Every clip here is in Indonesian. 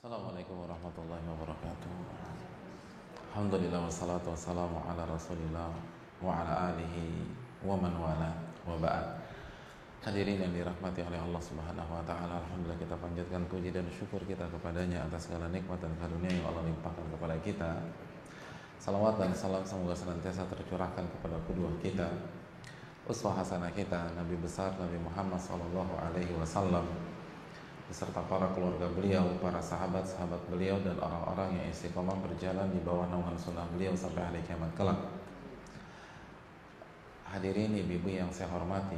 Assalamualaikum warahmatullahi wabarakatuh. Alhamdulillah wassalatu wassalamu ala rasulillah wa ala alihi wa man wala wa ba'd. Hadirin yang dirahmati oleh Allah subhanahu wa ta'ala, alhamdulillah kita panjatkan puji dan syukur kita kepadanya atas segala nikmat dan karunia yang Allah limpahkan kepada kita. Salawat dan salam semoga senantiasa tercurahkan kepada kedua kita, uswah hasanah kita, Nabi besar Nabi Muhammad sallallahu alaihi wasallam, beserta para keluarga beliau, para sahabat-sahabat beliau, dan orang-orang yang istiqomah berjalan di bawah naungan sunnah beliau sampai hari kiamat kelak. Hadirin ibu-ibu yang saya hormati,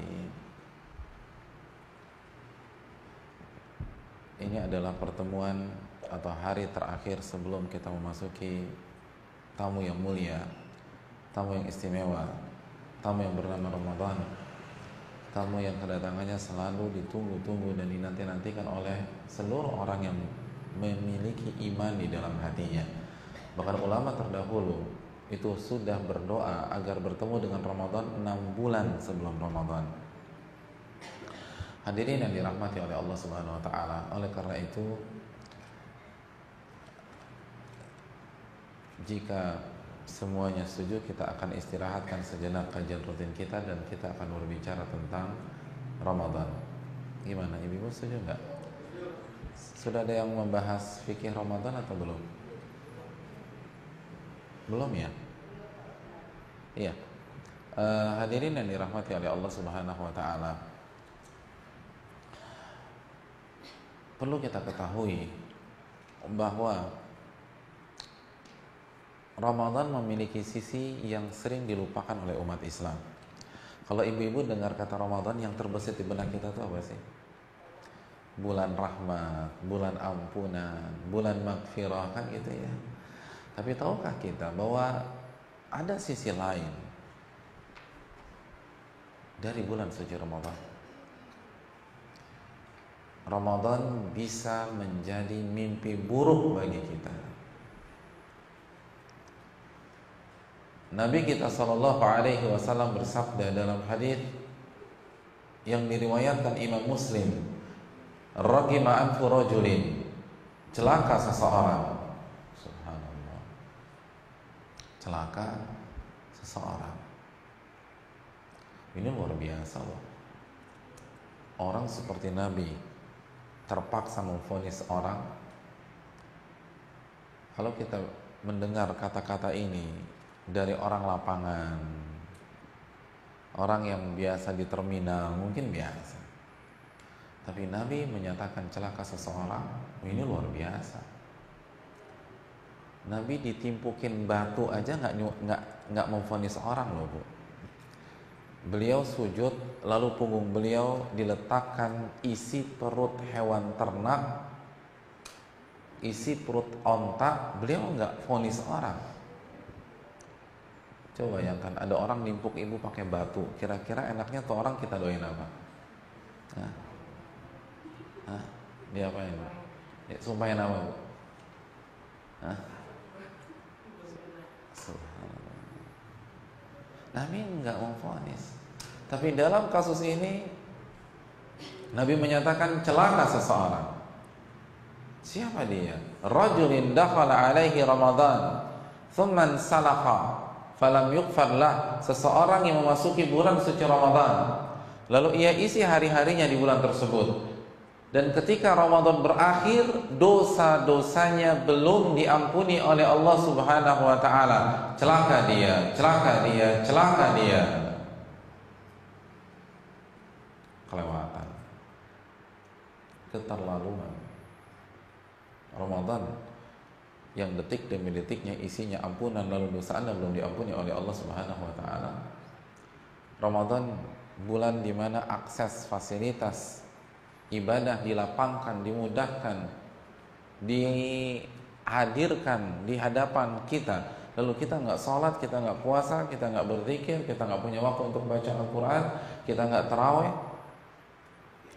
ini adalah pertemuan atau hari terakhir sebelum kita memasuki tamu yang mulia, tamu yang istimewa, tamu yang bernama Ramadan, tamu yang kedatangannya selalu ditunggu-tunggu dan dinanti-nantikan oleh seluruh orang yang memiliki iman di dalam hatinya. Bahkan ulama terdahulu itu sudah berdoa agar bertemu dengan Ramadan 6 bulan sebelum Ramadan. Hadirin yang dirahmati oleh Allah Subhanahu wa taala, oleh karena itu jika semuanya setuju, kita akan istirahatkan sejenak kajian rutin kita dan kita akan berbicara tentang Ramadan. Gimana, ibu-ibu setuju nggak? Sudah ada yang membahas fikih Ramadan atau belum? Belum ya? Iya. Hadirin yang dirahmati oleh Allah Subhanahu wa taala, perlu kita ketahui bahwa Ramadan memiliki sisi yang sering dilupakan oleh umat Islam. Kalau ibu-ibu dengar kata Ramadan, yang terbesit di benak kita itu apa sih? Bulan rahmat, bulan ampunan, bulan magfirah, kan gitu ya. Tapi tahukah kita bahwa ada sisi lain dari bulan suci Ramadan? Ramadan bisa menjadi mimpi buruk bagi kita. Nabi kita sallallahu alaihi wasallam bersabda dalam hadis yang diriwayatkan Imam Muslim, "Ragima anfu rajulin," celaka seseorang. Subhanallah. Celaka seseorang. Ini luar biasa loh. Orang seperti Nabi terpaksa memvonis orang. Kalau kita mendengar kata-kata ini dari orang lapangan, orang yang biasa di terminal, mungkin biasa. Tapi Nabi menyatakan celaka seseorang, ini luar biasa. Nabi ditimpukin batu aja nggak memvonis orang loh, Bu. Beliau sujud, lalu punggung beliau diletakkan isi perut hewan ternak, isi perut onta, beliau nggak vonis orang. Coba bayangkan ada orang nimpuk ibu pakai batu, kira-kira enaknya tuh orang kita doain apa? Dia apain, Bu? Ya, sumpahin apa, Bu? Nabi enggak memvonis. Tapi dalam kasus ini Nabi menyatakan celaka seseorang. Siapa dia? Rajulin dakhala alaihi Ramadan thumma salakha falam yughfar lah, seseorang yang memasuki bulan suci Ramadan, lalu ia isi hari-harinya di bulan tersebut, dan ketika Ramadan berakhir dosa-dosanya belum diampuni oleh Allah Subhanahu wa taala. Celaka dia, celaka dia, celaka dia. Kelewatan, keterlaluan. Ramadan yang detik demi detiknya isinya ampunan, lalu dosa Anda belum diampuni oleh Allah Subhanahu wa taala. Ramadan bulan di mana akses fasilitas ibadah dilapangkan, dimudahkan, dihadirkan di hadapan kita. Lalu kita nggak sholat, kita nggak puasa, kita nggak berzikir, kita nggak punya waktu untuk baca Al-Quran, kita nggak tarawih.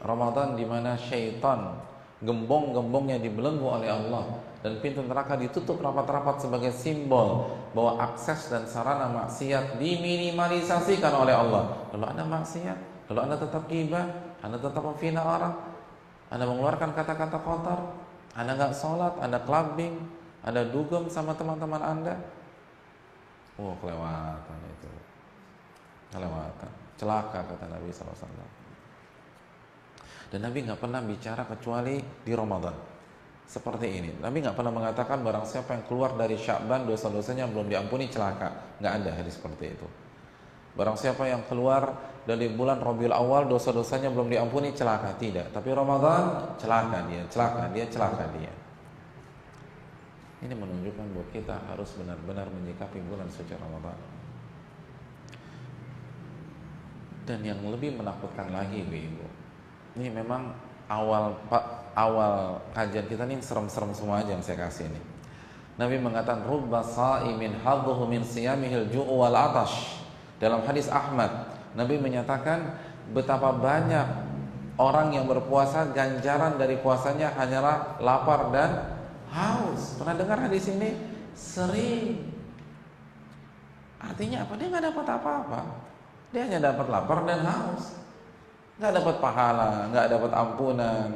Ramadan di mana syaitan gembong-gembongnya dibelenggu oleh Allah dan pintu neraka ditutup rapat-rapat sebagai simbol bahwa akses dan sarana maksiat diminimalisasikan oleh Allah. Lalu Anda maksiat, lalu Anda tetap ghibah, Anda tetap menghina orang, Anda mengeluarkan kata-kata kotor, Anda nggak sholat, Anda clubbing, Anda dugem sama teman-teman Anda, kelewatan itu, kelewatan, celaka kata Nabi SAW. Dan Nabi nggak pernah bicara kecuali di Ramadan seperti ini. Nabi nggak pernah mengatakan barang siapa yang keluar dari Sya'ban dosa-dosanya belum diampuni celaka. Nggak ada hadis seperti itu. Barang siapa yang keluar dari bulan Rabiul Awal dosa-dosanya belum diampuni celaka, tidak. Tapi Ramadan celaka dia, celaka dia, celaka dia. Ini menunjukkan bahwa kita harus benar-benar menyikapi bulan suci Ramadan. Dan yang lebih menakutkan lagi, Ibu, ini memang awal kajian kita ini serem-serem semua aja yang saya kasih ini. Nabi mengatakan rubba sa'imin hadduhu min siyamihil ju'u wal atash. Dalam hadis Ahmad, Nabi menyatakan betapa banyak orang yang berpuasa ganjaran dari puasanya hanyalah lapar dan haus. Pernah dengar hadis ini? Sering. Artinya apa? Dia nggak dapat apa-apa. Dia hanya dapat lapar dan haus. Nggak dapat pahala, nggak dapat ampunan,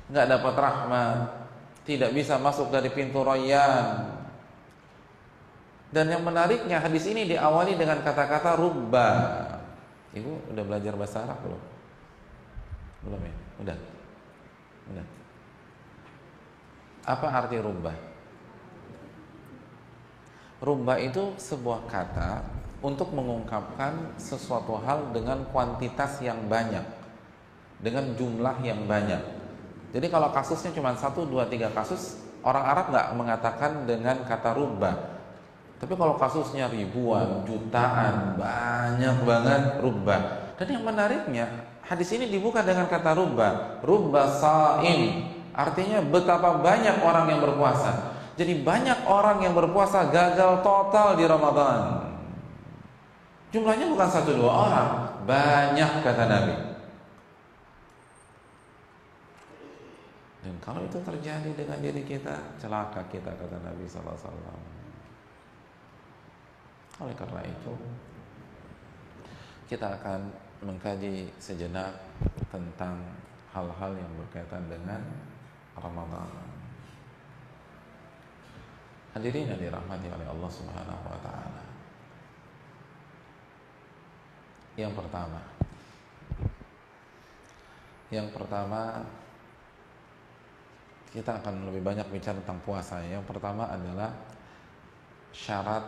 nggak dapat rahmat, tidak bisa masuk dari pintu Rayyan. Dan yang menariknya hadis ini diawali dengan kata-kata rubba. Ibu udah belajar bahasa Arab belum? Belum ya? Udah. Apa arti rubba? Rubba itu sebuah kata untuk mengungkapkan sesuatu hal dengan kuantitas yang banyak, dengan jumlah yang banyak. Jadi kalau kasusnya cuma 1, 2, 3 kasus, orang Arab nggak mengatakan dengan kata rubba. Tapi kalau kasusnya ribuan, jutaan, banyak banget rubba. Dan yang menariknya, hadis ini dibuka dengan kata rubba. Rubba sha'im, artinya betapa banyak orang yang berpuasa. Jadi banyak orang yang berpuasa gagal total di Ramadan. Jumlahnya bukan 1-2 orang, banyak kata Nabi. Dan kalau itu terjadi dengan diri kita, celaka kita kata Nabi SAW. Oleh karena itu, kita akan mengkaji sejenak tentang hal-hal yang berkaitan dengan Ramadan. Hadirin yang dirahmati oleh Allah Subhanahu wa taala. Yang pertama kita akan lebih banyak bicara tentang puasa. Yang pertama adalah syarat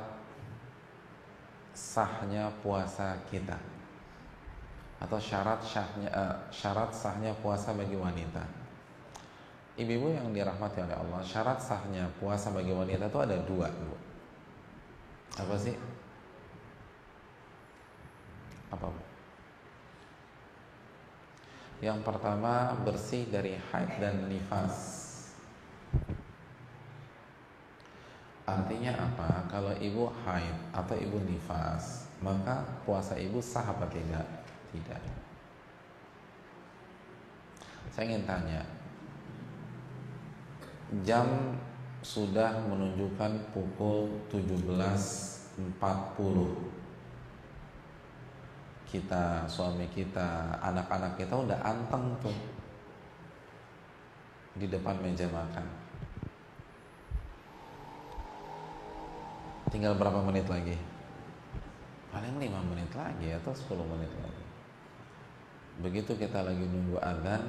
sahnya puasa kita, atau syarat sahnya puasa bagi wanita. Ibu-ibu yang dirahmati oleh Allah, syarat sahnya puasa bagi wanita itu ada 2, Bu. Apa sih? Apa, Bu? Yang pertama, bersih dari haid dan nifas. Artinya apa? Kalau ibu haid atau ibu nifas, maka puasa ibu sah apa tidak? Tidak. Saya ingin tanya, jam sudah menunjukkan pukul 17.40. Kita, suami kita, anak-anak kita udah anteng tuh di depan meja makan. Tinggal berapa menit lagi? Paling 5 menit lagi atau 10 menit lagi. Begitu kita lagi nunggu adzan,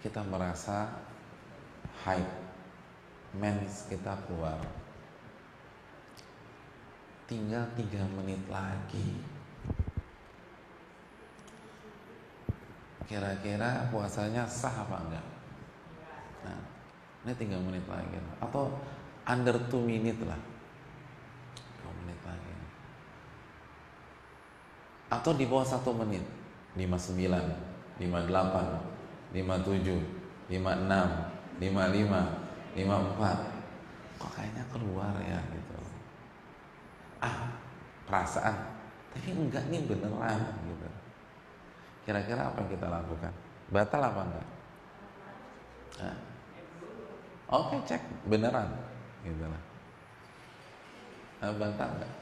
kita merasa haid, mens kita keluar. Tinggal 3 menit lagi. Kira-kira puasanya sah apa enggak? Nah, ini 3 menit lagi, atau under 2 minute lah, 2 menit lagi, atau di bawah 1 menit, 59, 58, 57, 56, 55, 54. Kok kayaknya keluar ya gitu. Perasaan, tapi enggak nih beneran gitu. Kira-kira apa yang kita lakukan? Batal apa enggak? Oke, cek beneran gitu lah. Batal enggak?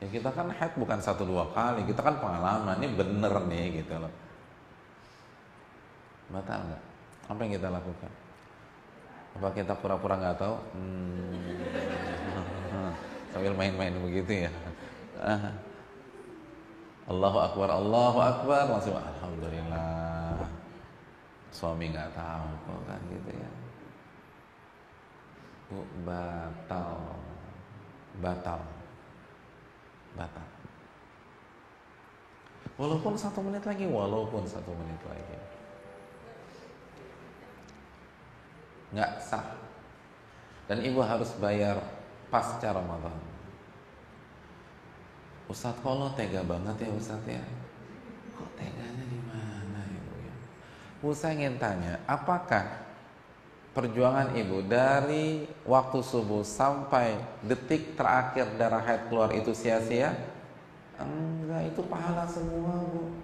Ya kita kan haid bukan 1-2 kali, kita kan pengalaman, ini bener nih gitu loh. Batal nggak? Apa yang kita lakukan? Apa kita pura-pura nggak tahu? Sambil main-main begitu ya. Allahu Akbar, langsung alhamdulillah. Suami nggak tahu kok kan gitu ya. Bu, batal. Walaupun 1 menit lagi, nggak sah. Dan ibu harus bayar pasca Ramadan. Ustadz, kok lo tega banget ya Ustadz ya? Kok teganya di mana ibu ya? Bu, saya ingin tanya, apakah perjuangan ibu dari waktu subuh sampai detik terakhir darah haid keluar itu sia-sia? Enggak, itu pahala semua bu.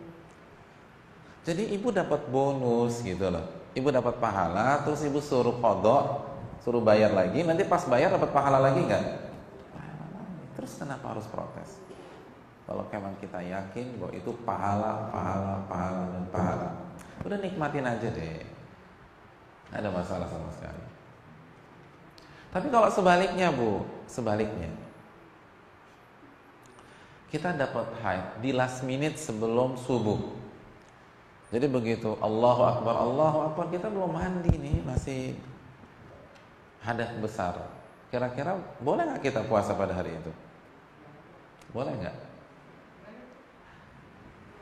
Jadi ibu dapat bonus gitu loh. Ibu dapat pahala, terus ibu suruh qadha, suruh bayar lagi. Nanti pas bayar dapat pahala lagi nggak? Pahala lagi. Terus kenapa harus protes? Kalau memang kita yakin bahwa itu pahala, dan pahala, udah nikmatin aja deh. Nggak ada masalah sama sekali. Tapi kalau sebaliknya bu, kita dapat haid di last minute sebelum subuh. Jadi begitu Allahu Akbar, kita belum mandi nih, masih hadas besar. Kira-kira boleh nggak kita puasa pada hari itu? Boleh nggak?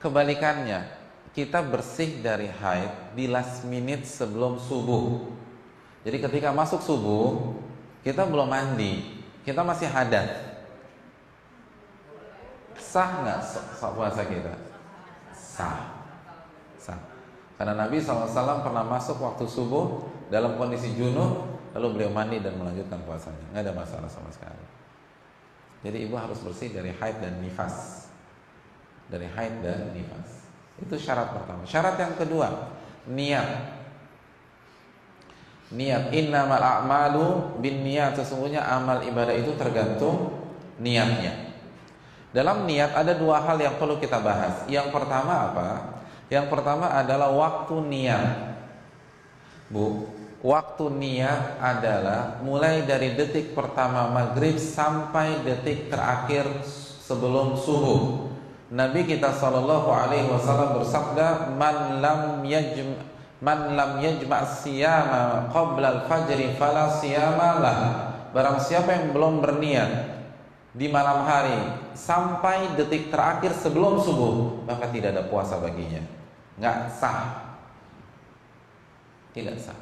Kebalikannya, kita bersih dari haid di last minute sebelum subuh. Jadi ketika masuk subuh, kita belum mandi, kita masih hadas. Sah nggak puasa kita? Sah. Karena Nabi SAW pernah masuk waktu subuh dalam kondisi junub, lalu beliau mandi dan melanjutkan puasanya. Nggak ada masalah sama sekali. Jadi ibu harus bersih dari haid dan nifas. Itu syarat pertama. Syarat yang kedua, niat. Innamal a'malu binniyat. Sesungguhnya amal ibadah itu tergantung niatnya. Dalam niat ada 2 hal yang perlu kita bahas. Yang pertama apa? Yang pertama adalah waktu niat. Bu, waktu niat adalah mulai dari detik pertama maghrib sampai detik terakhir sebelum subuh. Nabi kita SAW bersabda, man lam yajma' siyama qabla al-fajri fala siyama lah. Barang siapa yang belum berniat di malam hari sampai detik terakhir sebelum subuh, maka tidak ada puasa baginya. Nggak sah. Tidak sah.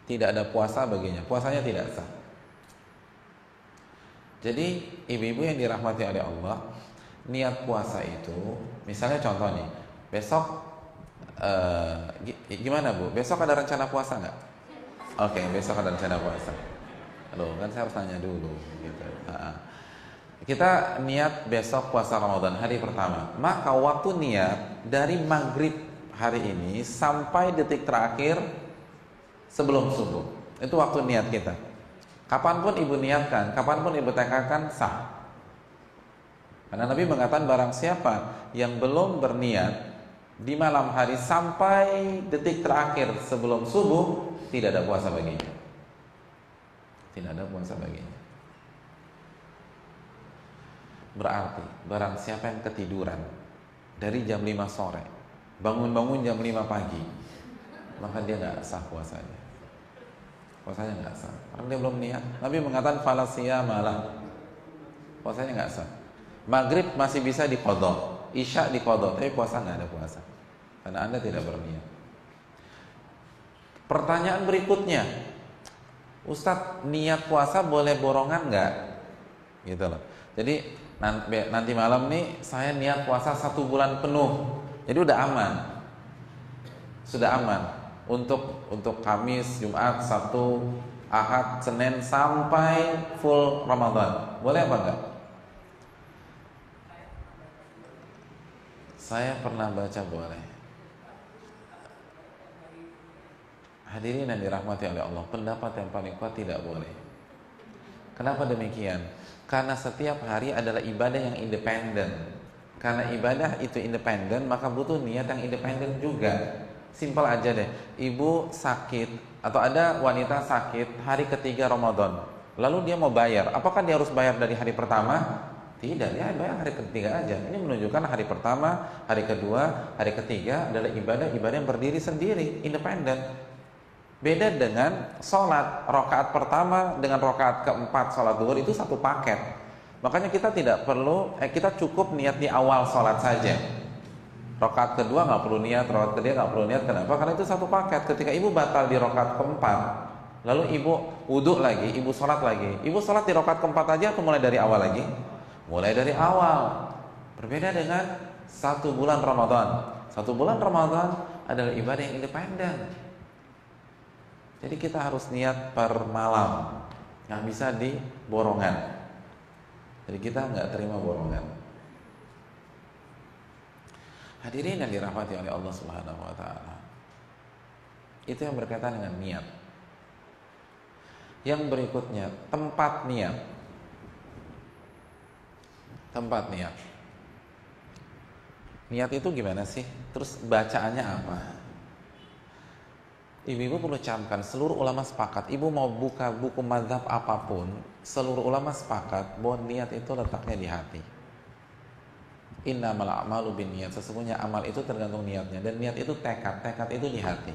Tidak ada puasa baginya. Puasanya tidak sah. Jadi ibu-ibu yang dirahmati oleh Allah, niat puasa itu, misalnya contoh nih, besok gimana bu? Besok ada rencana puasa nggak? Oke, besok ada rencana puasa. Loh, kan saya harus tanya dulu. Gitu. Kita niat besok puasa Ramadan hari pertama. Maka waktu niat dari maghrib hari ini sampai detik terakhir sebelum subuh, itu waktu niat kita. Kapanpun ibu niatkan, kapanpun ibu tekadkan, sah. Karena Nabi mengatakan barang siapa yang belum berniat di malam hari sampai detik terakhir sebelum subuh, tidak ada puasa baginya. Tidak ada puasa baginya. Berarti barang siapa yang ketiduran dari jam 5 sore, bangun-bangun jam 5 pagi, maka dia nggak sah puasanya. Puasanya nggak sah, karena dia belum niat. Nabi mengatakan fala siyamalah, puasanya nggak sah. Maghrib masih bisa diqadha, Isya diqadha, tapi puasa nggak ada puasa, karena Anda tidak berniat. Pertanyaan berikutnya, Ustadz, niat puasa boleh borongan nggak? Gitu loh. Jadi nanti malam nih saya niat puasa 1 bulan penuh, jadi udah aman, sudah aman untuk Kamis, Jumat, Sabtu, Ahad, Senin sampai full Ramadan. Boleh apa enggak? Saya pernah baca boleh. Hadirin yang dirahmati oleh Allah, pendapat yang paling kuat tidak boleh. Kenapa demikian? Karena setiap hari adalah ibadah yang independen. Karena ibadah itu independen, maka butuh niat yang independen juga. Simpel aja deh. Ibu sakit atau ada wanita sakit hari ketiga Ramadan. Lalu dia mau bayar. Apakah dia harus bayar dari hari pertama? Tidak, dia bayar hari ketiga aja. Ini menunjukkan hari pertama, hari kedua, hari ketiga adalah ibadah-ibadah yang berdiri sendiri, independen. Beda dengan sholat, rakaat pertama dengan rakaat keempat sholat zuhur itu satu paket. Makanya kita tidak perlu, kita cukup niat di awal sholat saja. Rakaat kedua nggak perlu niat, rakaat ketiga nggak perlu niat. Kenapa? Karena itu satu paket. Ketika ibu batal di rakaat keempat, lalu ibu wudhu lagi, ibu sholat lagi. Ibu sholat di rakaat keempat aja atau mulai dari awal lagi? Mulai dari awal. Berbeda dengan 1 bulan Ramadan. 1 bulan Ramadan adalah ibadah yang independen. Jadi kita harus niat per malam, nggak bisa di borongan. Jadi kita nggak terima borongan. Hadirin yang dirahmati oleh Allah Subhanahu Wa Taala, itu yang berkaitan dengan niat. Yang berikutnya tempat niat. Tempat niat. Niat itu gimana sih? Terus bacaannya apa? Ibu-ibu perlu camkan, seluruh ulama sepakat. Ibu mau buka buku mazhab apapun, seluruh ulama sepakat bahwa niat itu letaknya di hati. Innamal a'malu binniyat. Sesungguhnya amal itu tergantung niatnya, dan niat itu tekad, tekad itu di hati.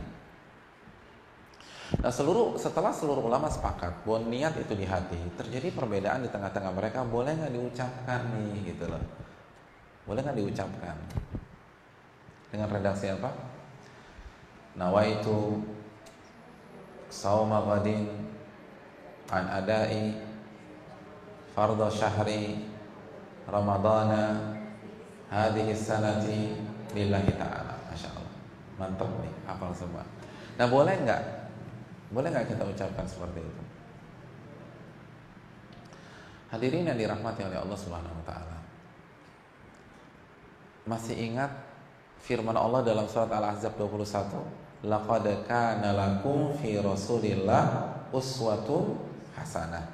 Nah, setelah seluruh ulama sepakat bahwa niat itu di hati, terjadi perbedaan di tengah-tengah mereka. Boleh nggak diucapkan nih, gitu loh? Boleh nggak diucapkan? Dengan redaksi apa? Nawaitu sauma ghadin an adai fardhu syahri ramadana hadhihi sanati lillahi ta'ala. Masya Allah, mantap nih, hafal semua. Nah, boleh nggak kita ucapkan seperti itu? Hadirin yang dirahmati oleh Allah Subhanahu Wa Taala, masih ingat firman Allah dalam surat Al-Ahzab 21, laqad kana lakum fi Rasulillah uswatun hasanah.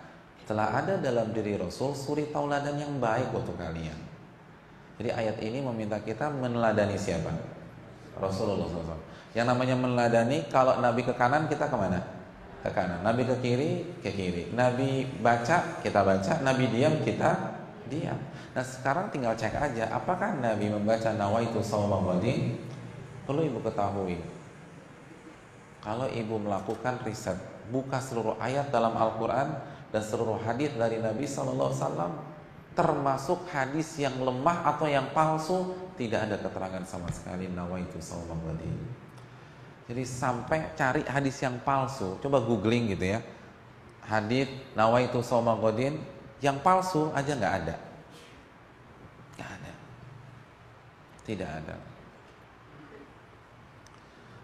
Telah ada dalam diri Rasul suri tauladan yang baik untuk kalian. Jadi ayat ini meminta kita meneladani siapa? Rasulullah SAW. Yang namanya meneladani, kalau Nabi ke kanan kita kemana? Ke kanan. Nabi ke kiri, ke kiri. Nabi baca, kita baca. Nabi diam, kita diam. Nah, sekarang tinggal cek aja, apakah Nabi membaca nawaitu shauma ghadin? Perlu ibu ketahui, kalau ibu melakukan riset, buka seluruh ayat dalam Al-Quran dan seluruh hadis dari Nabi SAW, termasuk hadis yang lemah atau yang palsu, tidak ada keterangan sama sekali nawaitu shauma ghadin. Jadi sampai cari hadis yang palsu, coba googling gitu ya, hadis nawaitu shauma ghadin yang palsu aja nggak ada. Nggak ada. Tidak ada.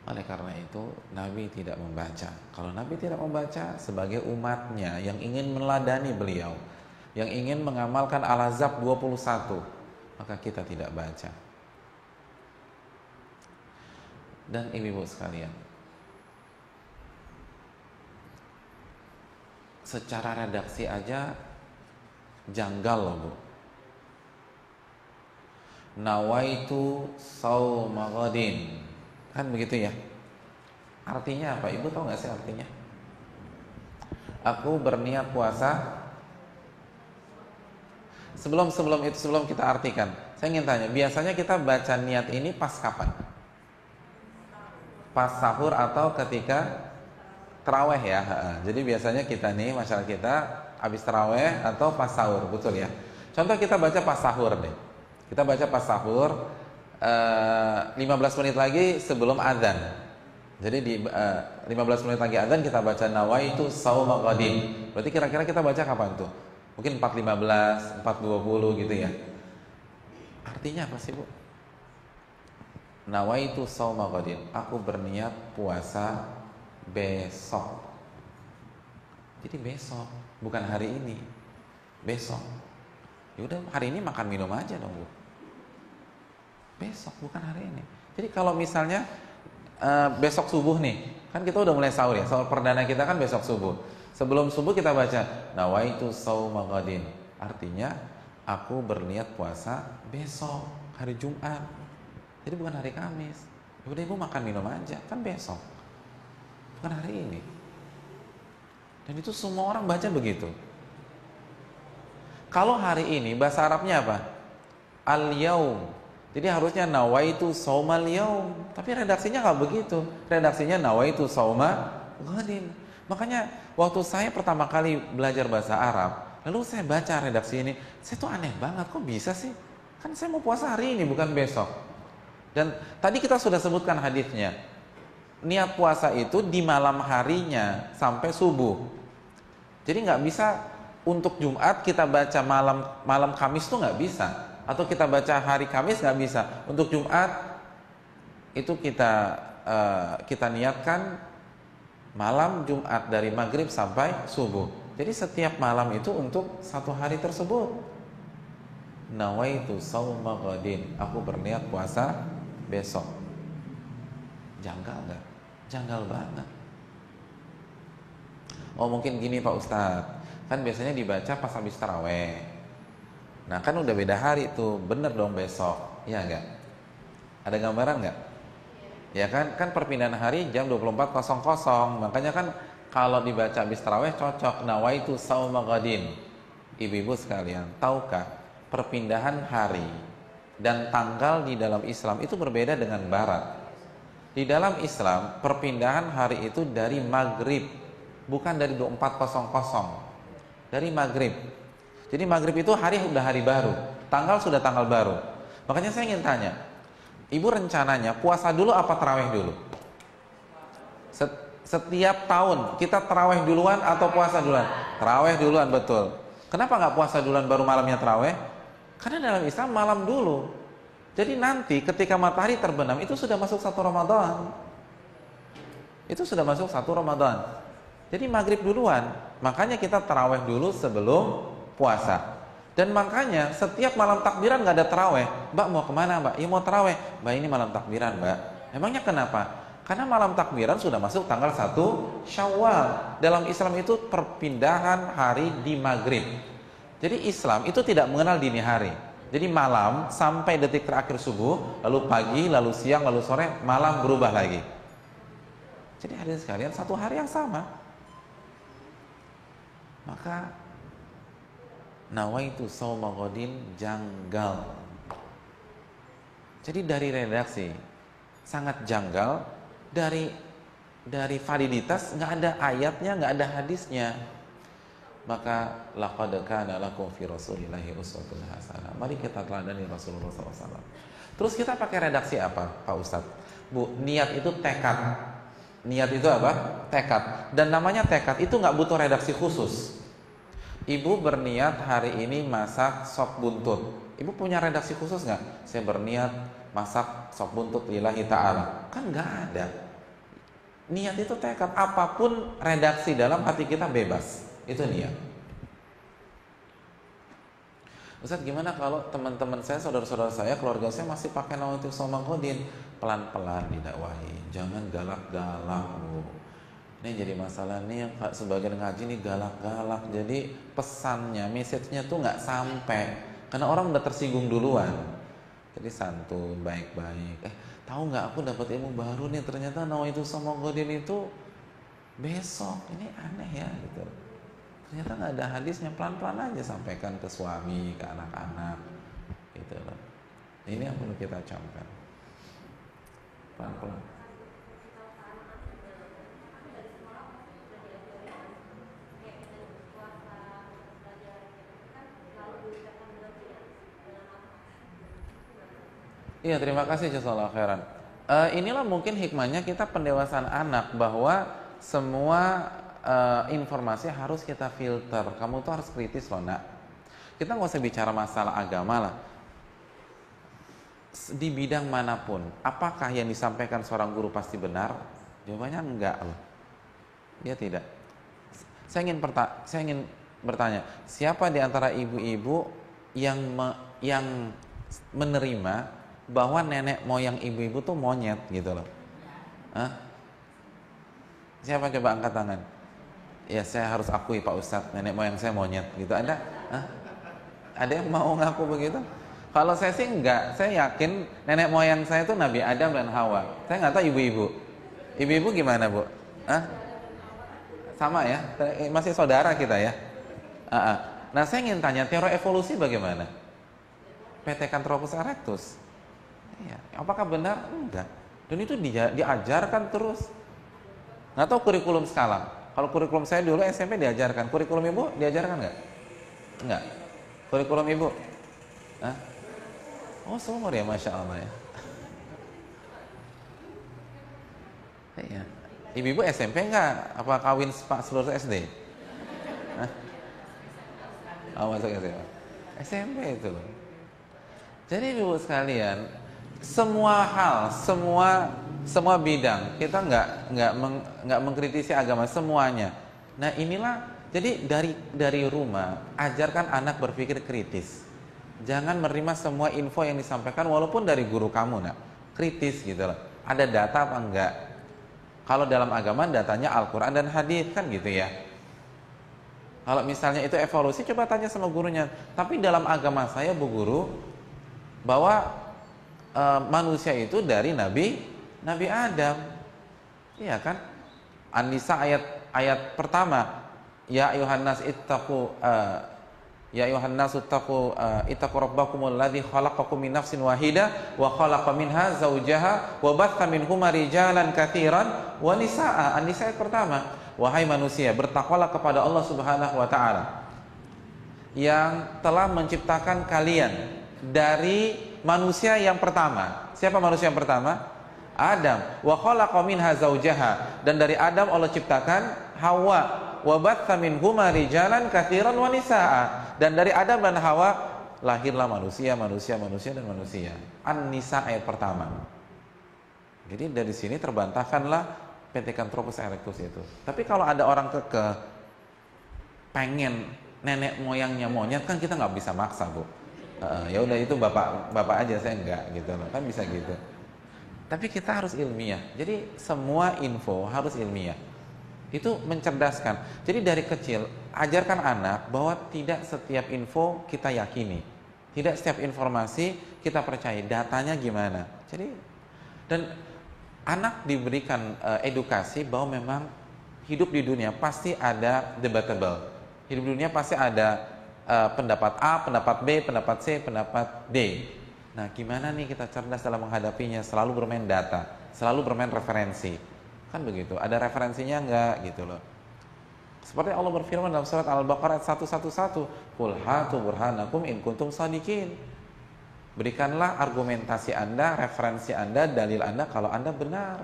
Oleh karena itu Nabi tidak membaca. Kalau Nabi tidak membaca, sebagai umatnya yang ingin meneladani beliau, yang ingin mengamalkan Al-Ahzab 21, maka kita tidak baca. Dan ibu-ibu sekalian, secara redaksi aja janggal loh, Bu. Nawaitu shauma ghadin, kan begitu ya? Artinya apa? Ibu tahu nggak sih artinya? Aku berniat puasa. Sebelum kita artikan, saya ingin tanya, biasanya kita baca niat ini pas kapan? Pas sahur atau ketika taraweh ya? Jadi biasanya kita nih, masyarakat kita habis taraweh atau pas sahur, betul ya? Contoh kita baca pas sahur deh. Kita baca pas sahur 15 menit lagi sebelum adzan. Jadi di 15 menit lagi adzan kita baca nawaitu shauma ghadin. Berarti kira-kira kita baca kapan tuh? Mungkin 4.15, 4.20 gitu ya. Artinya apa sih, Bu? Nawaitu shauma ghadin, aku berniat puasa besok. Jadi besok, bukan hari ini. Besok. Ya udah, hari ini makan minum aja dong, Bu. Besok, bukan hari ini. Jadi kalau misalnya besok subuh nih, kan kita udah mulai sahur ya. Sahur perdana kita kan besok subuh. Sebelum subuh kita baca nawaitu shauma ghadin. Artinya aku berniat puasa besok, hari Jumat. Jadi bukan hari Kamis. Udah ibu makan minum aja, kan besok, bukan hari ini. Dan itu semua orang baca begitu. Kalau hari ini bahasa Arabnya apa? Al-yaum. Jadi harusnya nawaitu saumal yaum, tapi redaksinya nggak begitu. Redaksinya nawaitu sauma ghadin. Makanya waktu saya pertama kali belajar bahasa Arab, lalu saya baca redaksi ini, saya tuh aneh banget, kok bisa sih? Kan saya mau puasa hari ini bukan besok. Dan tadi kita sudah sebutkan hadisnya. Niat puasa itu di malam harinya sampai subuh. Jadi nggak bisa untuk Jumat kita baca malam Kamis tuh nggak bisa, atau kita baca hari Kamis nggak bisa. Untuk Jumat itu kita niatkan malam Jumat dari maghrib sampai subuh. Jadi setiap malam itu untuk satu hari tersebut. Nawaitu sauma ghadin, aku berniat puasa besok. Janggal nggak? Janggal banget. Oh mungkin gini Pak Ustadz, kan biasanya dibaca pas habis taraweh. Nah kan udah beda hari tuh, bener dong besok, ya enggak? Ada gambaran nggak? Ya kan perpindahan hari jam 24.00, makanya kan kalau dibaca habis taraweh cocok. Nawaitu sauma ghadin. Ibu-ibu sekalian, tahukah perpindahan hari dan tanggal di dalam Islam itu berbeda dengan Barat? Di dalam Islam perpindahan hari itu dari maghrib, bukan dari 24.00, dari maghrib. Jadi maghrib itu hari udah hari baru, tanggal sudah tanggal baru. Makanya saya ingin tanya, ibu rencananya puasa dulu apa taraweh dulu? Setiap tahun kita taraweh duluan atau puasa duluan? Taraweh duluan, betul. Kenapa nggak puasa duluan baru malamnya taraweh? Karena dalam Islam malam dulu. Jadi nanti ketika matahari terbenam itu sudah masuk 1 Ramadan. Itu sudah masuk 1 Ramadan. Jadi maghrib duluan. Makanya kita taraweh dulu sebelum puasa. Dan makanya setiap malam takbiran nggak ada taraweh. Mbak mau kemana mbak? Ya mau taraweh. Mbak ini malam takbiran mbak. Emangnya kenapa? Karena malam takbiran sudah masuk tanggal 1 Syawal. Dalam Islam itu perpindahan hari di maghrib. Jadi Islam itu tidak mengenal dini hari. Jadi malam sampai detik terakhir subuh, lalu pagi, lalu siang, lalu sore, malam berubah lagi. Jadi hadirin sekalian, satu hari yang sama. Maka nawaitu sauma ghadin janggal. Jadi dari redaksi sangat janggal, dari validitas nggak ada ayatnya, nggak ada hadisnya. Maka laqad kana lakum fi rasulillahi uswatun hasanah. Mari kita teladani Rasulullah SAW. Terus kita pakai redaksi apa, Pak Ustadz? Bu, niat itu tekad. Niat itu apa? Tekad. Dan namanya tekad itu nggak butuh redaksi khusus. Ibu berniat hari ini masak sop buntut. Ibu punya redaksi khusus nggak? Saya berniat masak sop buntut lillahi ta'ala. Kan nggak ada. Niat itu tekad. Apapun redaksi dalam hati kita bebas. Itu niat. Ustaz, gimana kalau teman-teman saya, saudara-saudara saya, keluarga saya masih pakai nawaitu sauma ghadin? Pelan-pelan didakwahi, jangan galak-galak, Bu. Ini jadi masalah nih, yang sebagian ngaji nih galak-galak. Jadi pesannya, message-nya tuh nggak sampai, karena orang udah tersinggung duluan. Jadi santun, baik-baik. Tahu nggak, aku dapat ilmu baru nih, ternyata nawaitu sauma ghadin itu besok. Ini aneh ya, gitu. Ternyata nggak ada hadisnya, pelan-pelan aja sampaikan ke suami, ke anak-anak, gitu loh. Ini yang perlu kita camkan, pelan-pelan. Iya, terima kasih jazakallahu khairan. Inilah mungkin hikmahnya kita pendewasaan anak, bahwa semua informasi harus kita filter. Kamu tuh harus kritis loh nak. Kita nggak usah bicara masalah agama lah. Di bidang manapun, apakah yang disampaikan seorang guru pasti benar? Jawabannya enggak loh. Dia tidak. Saya ingin bertanya, siapa di antara ibu-ibu yang menerima bahwa nenek moyang ibu-ibu tuh monyet gitu loh? Hah? Siapa coba angkat tangan? Ya saya harus akui Pak Ustadz, nenek moyang saya monyet gitu. Ada? Hah? Ada yang mau ngaku begitu? Kalau saya sih enggak, saya yakin nenek moyang saya itu Nabi Adam dan Hawa. Saya nggak tahu ibu-ibu. Ibu-ibu gimana, Bu? Hah? Sama ya? Masih saudara kita ya? Nah, saya ingin tanya, teori evolusi bagaimana? Pithecanthropus erectus. Ya, apakah benar? Enggak. Dan itu diajarkan terus. Nggak tahu kurikulum sekarang. Kalau kurikulum saya dulu SMP diajarkan. Kurikulum ibu diajarkan nggak? Enggak. Kurikulum ibu? Hah? Oh, seumur ya, Masya Allah ya. Iya. Ibu-ibu SMP nggak? Apa kawin seluruh SD? Hah? Oh, masuk SMP. SMP itu loh. Jadi ibu sekalian, semua hal, semua bidang kita nggak mengkritisi agama semuanya. Nah inilah jadi dari rumah ajarkan anak berpikir kritis. Jangan menerima semua info yang disampaikan walaupun dari guru kamu, nak kritis gitu loh. Ada data apa enggak? Kalau dalam agama datanya Al-Quran dan hadis kan gitu ya. Kalau misalnya itu evolusi, coba tanya sama gurunya. Tapi dalam agama saya, Bu Guru, bahwa manusia itu dari Nabi Adam, iya kan? An-Nisa ayat pertama, ya ayuhan nas ittaqu ya ayuhan nas ittaqu rabbakumul ladzi khalaqakum min nafsin wahidah wa khalaqa minha zawjaha wa batha minhuma rijalan katsiran wa nisaa. An-Nisa ayat pertama, wahai manusia, bertakwalah kepada Allah Subhanahu wa taala yang telah menciptakan kalian dari manusia yang pertama. Siapa manusia yang pertama? Adam. Wa khalaqa minha zawjaha, dan dari Adam Allah ciptakan Hawa. Wa batha minhuma rijalan katsiran wa nisaa, dan dari Adam dan Hawa lahirlah manusia dan manusia. An-Nisa ayat pertama. Jadi dari sini terbantahkanlah Pithecanthropus erectus itu. Tapi kalau ada orang kekeh pengen nenek moyangnya monyet, kan kita nggak bisa maksa, Bu. Ya udah itu bapak aja, saya enggak gitu loh, kan bisa gitu. Tapi kita harus ilmiah. Jadi semua info harus ilmiah. Itu mencerdaskan. Jadi dari kecil ajarkan anak bahwa tidak setiap info kita yakini, tidak setiap informasi kita percaya. Datanya gimana? Jadi dan anak diberikan edukasi bahwa memang hidup di dunia pasti ada debatable. Hidup di dunia pasti ada pendapat A, pendapat B, pendapat C, pendapat D. Nah, gimana nih kita cerdas dalam menghadapinya? Selalu bermain data, selalu bermain referensi. Kan begitu, ada referensinya enggak gitu loh. Seperti Allah berfirman dalam surat Al-Baqarah 111, "Qul hatu burhanakum in kuntum shadiqin." Berikanlah argumentasi Anda, referensi Anda, dalil Anda kalau Anda benar.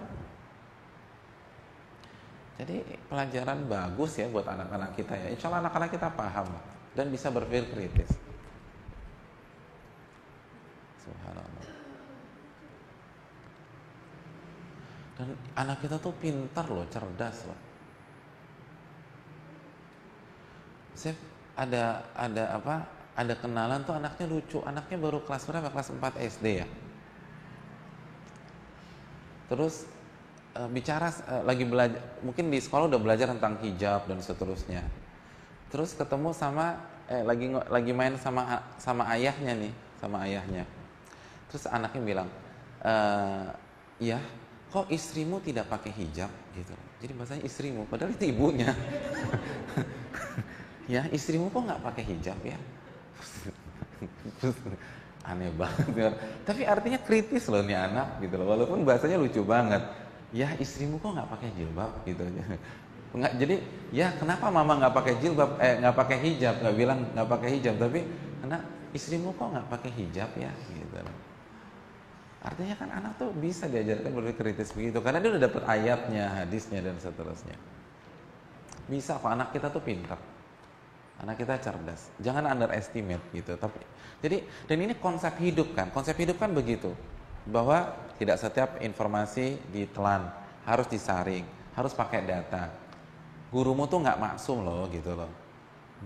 Jadi pelajaran bagus ya buat anak-anak kita ya. Insya Allah anak-anak kita paham dan bisa berpikir kritis. Subhanallah. Dan anak kita tuh pintar loh, cerdas loh. Saya ada kenalan tuh anaknya lucu. Anaknya baru kelas berapa? Kelas 4 SD ya. Terus bicara lagi belajar, mungkin di sekolah udah belajar tentang hijab dan seterusnya. Terus ketemu sama lagi main sama ayahnya nih, sama ayahnya. Terus anaknya bilang, ya, kok istrimu tidak pakai hijab gitu. Jadi bahasanya istrimu, padahal itu ibunya. Ya, istrimu kok nggak pakai hijab ya? Aneh banget. Tapi artinya kritis loh nih anak gitu loh. Walaupun bahasanya lucu banget. Ya, istrimu kok nggak pakai jilbab gitu aja. Nggak, jadi ya kenapa mama nggak pakai jilbab, nggak pakai hijab, nggak bilang nggak pakai hijab, tapi karena istrimu kok nggak pakai hijab ya gitu loh. Artinya kan anak tuh bisa diajarkan berpikir kritis begitu, karena dia udah dapet ayatnya, hadisnya dan seterusnya. Bisa kok, anak kita tuh pintar, anak kita cerdas. Jangan underestimate gitu. Tapi jadi, dan ini konsep hidup kan begitu, bahwa tidak setiap informasi ditelan, harus disaring, harus pakai data. Gurumu tuh nggak maksum loh gitu loh.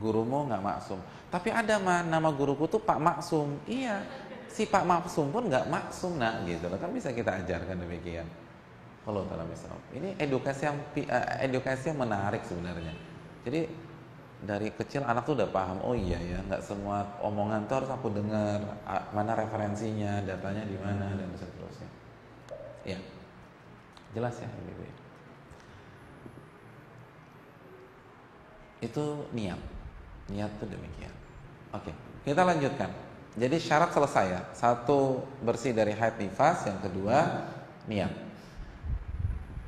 Gurumu nggak maksum. Tapi ada nama guruku tuh Pak Maksum. Iya. Si Pak Maksum pun nggak maksum nak gitu loh, kan bisa kita ajarkan demikian. Kalau dalam Islam ini edukasi yang menarik sebenarnya. Jadi dari kecil anak tuh udah paham, oh iya ya, nggak semua omongan tuh harus aku dengar, mana referensinya, datanya di mana, dan seterusnya. Ya, jelas ya Ibu. Itu niat tuh demikian. Oke, kita lanjutkan. Jadi syarat selesai ya, satu bersih dari haid nifas, yang kedua niat.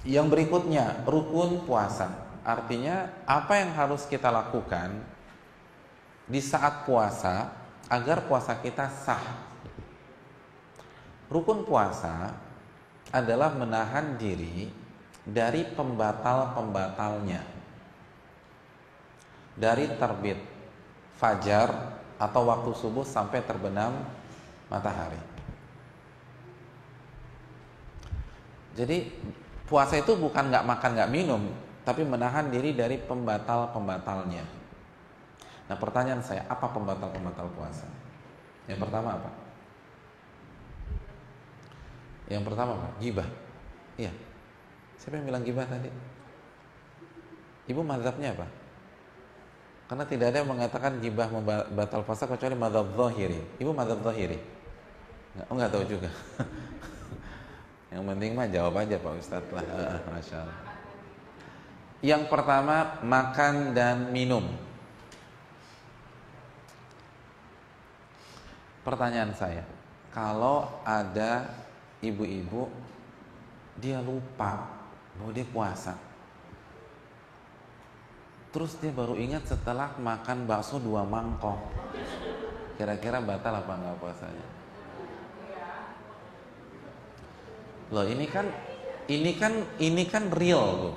Yang berikutnya rukun puasa. Artinya apa yang harus kita lakukan di saat puasa agar puasa kita sah. Rukun puasa adalah menahan diri dari pembatal-pembatalnya, dari terbit fajar atau waktu subuh sampai terbenam matahari. Jadi puasa itu bukan nggak makan nggak minum, tapi menahan diri dari pembatal-pembatalnya. Nah, pertanyaan saya, apa pembatal-pembatal puasa? Yang pertama apa? Yang pertama apa? Ghibah. Iya. Siapa yang bilang ghibah tadi? Ibu mazhabnya apa? Karena tidak ada yang mengatakan ghibah membatal puasa kecuali mazhab zahiri. Ibu mazhab zahiri? Enggak tahu juga. Yang penting mah jawab aja Pak Ustadz lah. Masya Allah. Yang pertama, makan dan minum. Pertanyaan saya, kalau ada ibu-ibu dia lupa bahwa dia puasa, terus dia baru ingat setelah makan bakso 2 mangkok, kira-kira batal apa enggak puasanya? Loh, ini kan real loh.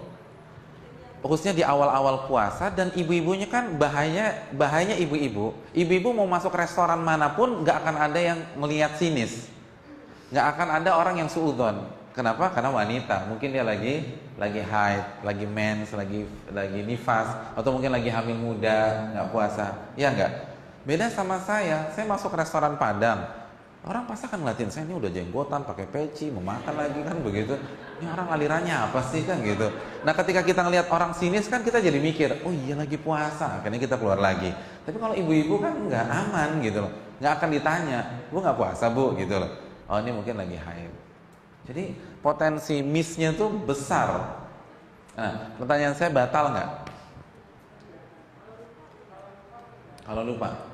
Khususnya di awal-awal puasa, dan ibu-ibunya kan bahayanya ibu-ibu mau masuk restoran manapun nggak akan ada yang melihat sinis, nggak akan ada orang yang suudzon. Kenapa? Karena wanita, mungkin dia lagi haid, lagi mens, lagi nifas, atau mungkin lagi hamil muda, nggak puasa. Ya nggak. Beda sama saya masuk restoran Padang, orang pasti akan ngeliatin saya, ini udah jenggotan, pakai peci, mau makan lagi kan begitu. Ini orang alirannya apa sih kan gitu. Nah, ketika kita ngelihat orang sinis kan kita jadi mikir, oh iya lagi puasa, akhirnya kita keluar lagi. Tapi kalau ibu-ibu kan nggak aman gitu loh, nggak akan ditanya, bu nggak puasa bu gitu loh. Oh ini mungkin lagi haid. Jadi potensi miss-nya tuh besar. Nah, pertanyaan saya, batal nggak kalau lupa?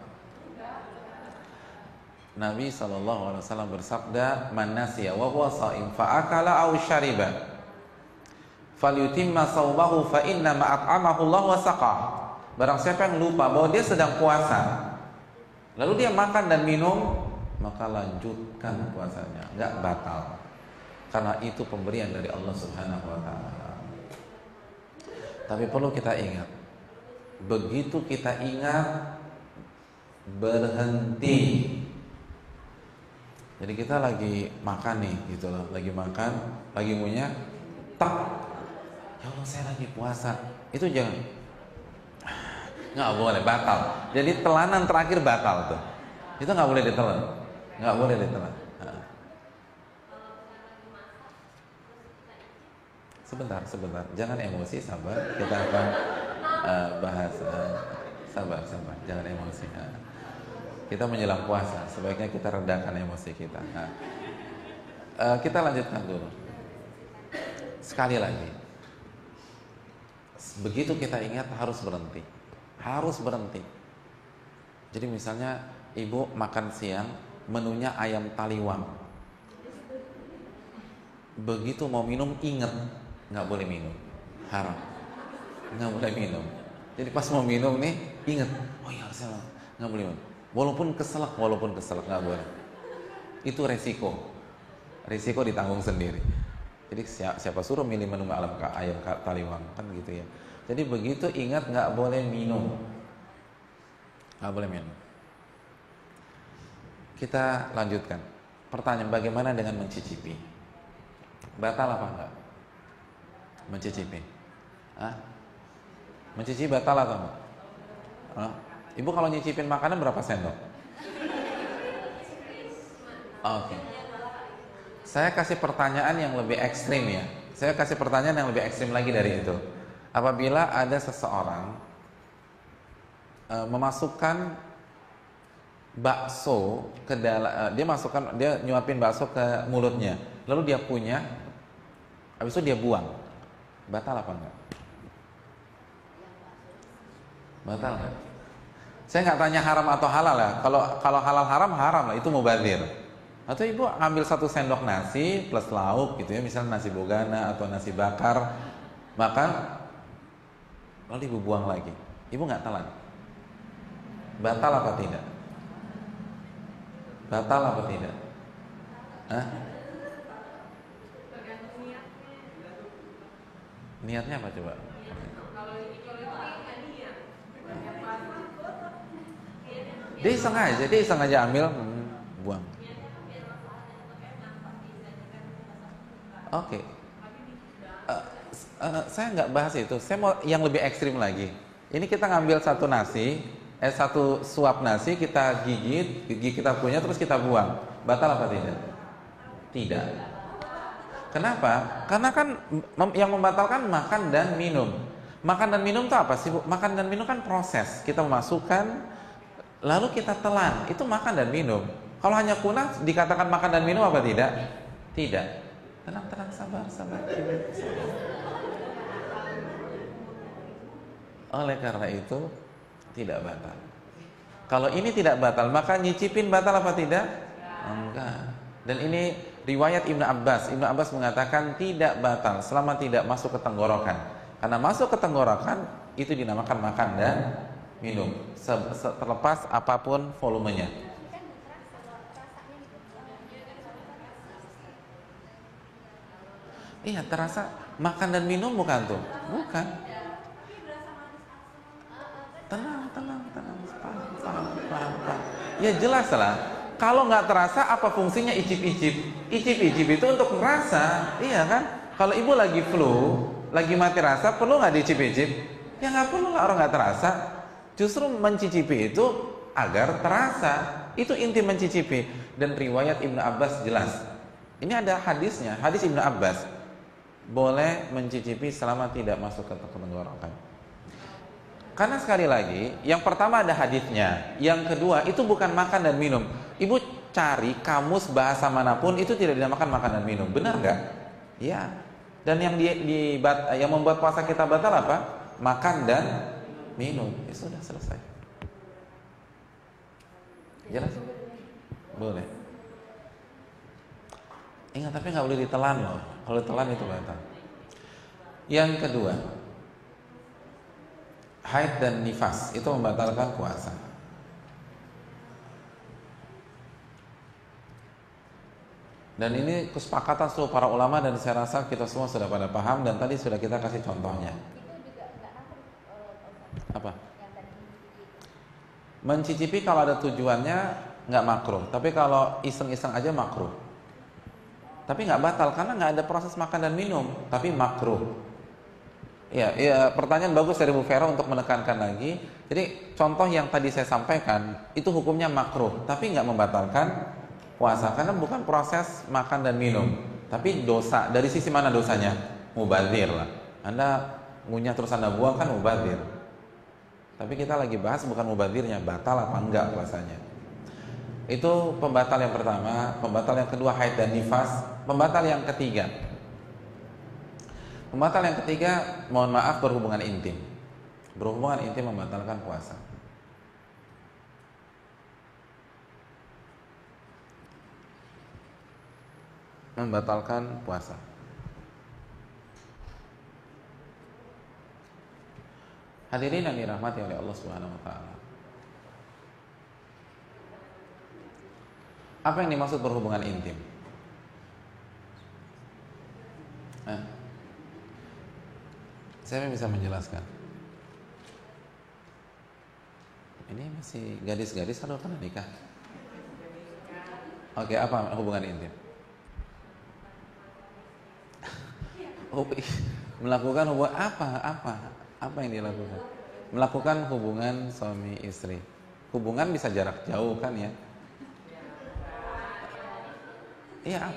Nabi SAW bersabda, man nasiya wa huwa sha'im fa akala aw syariba falyutimma shaumahu fa inna ma at'amahu Allah wa saqah. Barang siapa yang lupa bahwa dia sedang puasa, lalu dia makan dan minum, maka lanjutkan puasanya, enggak batal. Karena itu pemberian dari Allah Subhanahu wa taala. Tapi perlu kita ingat, begitu kita ingat, berhenti. Jadi kita lagi makan nih gitu loh, lagi makan, lagi ngunyah, tak, ya Allah saya lagi puasa. Itu jangan, nggak boleh, batal. Jadi telanan terakhir batal tuh. Itu nggak boleh ditelan, nggak boleh ditelan. Sebentar, jangan emosi, sabar. Kita akan bahas, sabar, jangan emosi. Kita menjelang puasa, sebaiknya kita redakan emosi kita. Kita lanjutkan dulu. Sekali lagi, begitu kita ingat harus berhenti. Jadi misalnya ibu makan siang, menunya ayam taliwang. Begitu mau minum ingat, nggak boleh minum, haram, nggak boleh minum. Jadi pas mau minum nih ingat, oh iya saya nggak boleh minum. Walaupun keselak nggak boleh. Itu resiko ditanggung sendiri. Jadi siapa suruh milih menu ayam taliwang kan gitu ya. Jadi begitu ingat nggak boleh minum. Kita lanjutkan. Pertanyaan, bagaimana dengan mencicipi? Batal apa enggak? Mencicipi. Mencicipi batal atau enggak? Ibu kalau nyicipin makanan berapa sendok? Oke. Saya kasih pertanyaan yang lebih ekstrim ya. Saya kasih pertanyaan yang lebih ekstrim lagi dari itu. Apabila ada seseorang memasukkan bakso ke dalam, dia nyuapin bakso ke mulutnya, lalu dia punya, habis itu dia buang, batal apa enggak? Batal nggak? Saya nggak tanya haram atau halal ya. Kalau halal haram lah, itu mubazir. Atau ibu ambil 1 sendok nasi plus lauk gitu ya, misalnya nasi bogana atau nasi bakar, makan, lalu ibu buang lagi. Ibu nggak telan. Batal apa tidak? Batal apa tidak? Hah? Niatnya apa coba? Dia iseng aja ambil, buang. Oke. Saya nggak bahas itu. Saya mau yang lebih ekstrim lagi. Ini kita ngambil satu suap nasi, kita gigi kita punya, terus kita buang. Batal apa tidak? Tidak. Kenapa? Karena kan yang membatalkan makan dan minum. Makan dan minum itu apa sih, Bu? Makan dan minum kan proses. Kita memasukkan, lalu kita telan, itu makan dan minum. Kalau hanya kunah dikatakan makan dan minum apa tidak? Tidak. Tenang, sabar. Oleh karena itu tidak batal. Kalau ini tidak batal, maka nyicipin batal apa tidak? Enggak. Dan ini riwayat Ibnu Abbas. Ibnu Abbas mengatakan tidak batal selama tidak masuk ke tenggorokan. Karena masuk ke tenggorokan itu dinamakan makan dan minum, terlepas apapun volumenya. Iya, terasa makan dan minum bukan tuh? Bukan. Tenang. Ya jelas lah. Kalau nggak terasa, apa fungsinya icip-icip? Icip-icip itu untuk merasa, iya kan? Kalau ibu lagi flu, lagi mati rasa, perlu nggak diicip-icip? Ya nggak perlu lah, orang nggak terasa. Justru mencicipi itu agar terasa. Itu inti mencicipi. Dan riwayat Ibnu Abbas jelas. Ini ada hadisnya, hadis Ibnu Abbas. Boleh mencicipi selama tidak masuk ke tenggorokan. Karena sekali lagi, yang pertama ada hadisnya, yang kedua itu bukan makan dan minum. Ibu cari kamus bahasa manapun itu tidak dinamakan makan dan minum, benar nggak? Ya. Dan yang membuat puasa kita batal apa? Makan dan minum. Ya sudah, selesai. Jelas? Boleh. Ingat, tapi nggak boleh ditelan loh. Kalau ditelan itu batal. Yang kedua, haid dan nifas itu membatalkan puasa. Dan ini kesepakatan seluruh para ulama, dan saya rasa kita semua sudah pada paham, dan tadi sudah kita kasih contohnya. Apa? Mencicipi kalau ada tujuannya nggak makruh, tapi kalau iseng-iseng aja makruh. Tapi nggak batal karena nggak ada proses makan dan minum, tapi makruh. Ya, pertanyaan bagus dari Bu Vera untuk menekankan lagi. Jadi contoh yang tadi saya sampaikan itu hukumnya makruh, tapi nggak membatalkan puasa karena bukan proses makan dan minum, tapi dosa. Dari sisi mana dosanya? Mubazir lah. Anda ngunyah terus Anda buang kan mubazir. Tapi kita lagi bahas bukan mubazirnya, batal apa enggak puasanya. Itu pembatal yang pertama. Pembatal yang kedua haid dan nifas. Pembatal yang ketiga, mohon maaf, berhubungan intim. Berhubungan intim membatalkan puasa. Membatalkan puasa. Hadirin yang dirahmati oleh Allah Subhanahu wa taala. Apa yang dimaksud berhubungan intim? Saya bisa menjelaskan. Ini masih gadis-gadis atau pernah nikah? Oke, apa hubungan intim? Melakukan hubungan apa yang dilakukan? Melakukan hubungan suami istri. Hubungan bisa jarak jauh kan ya? Iya,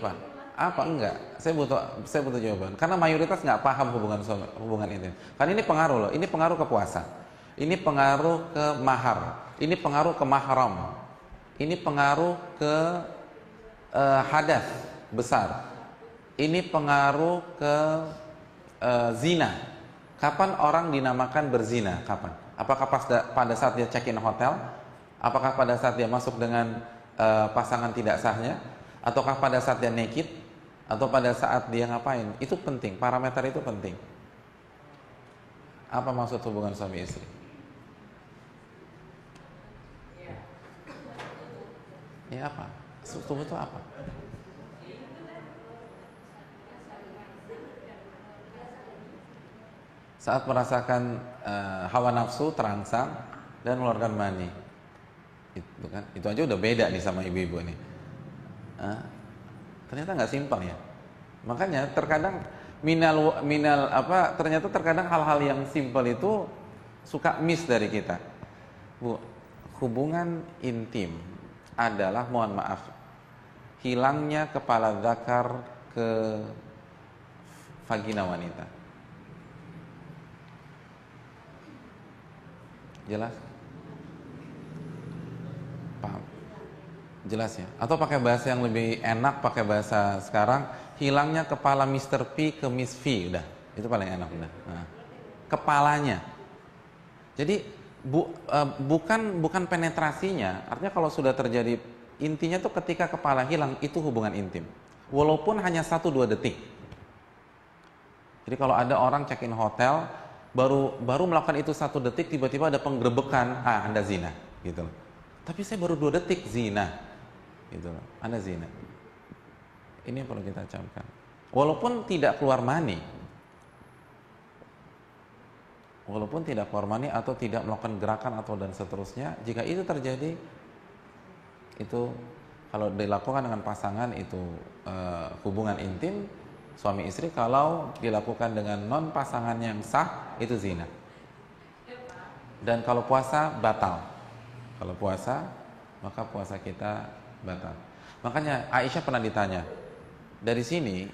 apa enggak? Saya butuh jawaban. Karena mayoritas nggak paham hubungan intim. Karena ini pengaruh loh. Ini pengaruh ke puasa. ini pengaruh ke mahar, ini pengaruh ke mahram, ini pengaruh ke hadas besar, ini pengaruh ke zina. Kapan orang dinamakan berzina? Kapan? Apakah pada saat dia check in hotel? Apakah pada saat dia masuk dengan pasangan tidak sahnya? Ataukah pada saat dia naked? Atau pada saat dia ngapain? Itu penting, parameter itu penting. Apa maksud hubungan suami istri? Ya apa? Tubuh itu apa? Saat merasakan hawa nafsu terangsang dan mengeluarkan mani, itu kan, itu aja udah beda nih sama ibu-ibu nih. Ternyata nggak simpel ya. Makanya terkadang ternyata terkadang hal-hal yang simpel itu suka miss dari kita. Bu, hubungan intim adalah, mohon maaf, hilangnya kepala zakar ke vagina wanita. Jelas? Paham? Jelas ya? Atau pakai bahasa yang lebih enak, pakai bahasa sekarang, hilangnya kepala Mr. P ke Miss V, udah. Itu paling enak udah. Nah, kepalanya. Jadi bukan penetrasinya. Artinya kalau sudah terjadi, intinya tuh ketika kepala hilang, itu hubungan intim. Walaupun hanya 1-2 detik. Jadi kalau ada orang check-in hotel, baru melakukan itu 1 detik, tiba-tiba ada penggerebekan, Anda zina, gitu loh. Tapi saya baru 2 detik zina, gitu loh. Anda zina. Ini yang perlu kita camkan. Walaupun tidak keluar mani, atau tidak melakukan gerakan atau dan seterusnya, jika itu terjadi, itu kalau dilakukan dengan pasangan itu hubungan intim suami istri. Kalau dilakukan dengan non pasangan yang sah, itu zina. Dan kalau puasa batal. Kalau puasa, maka puasa kita batal. Makanya Aisyah pernah ditanya. Dari sini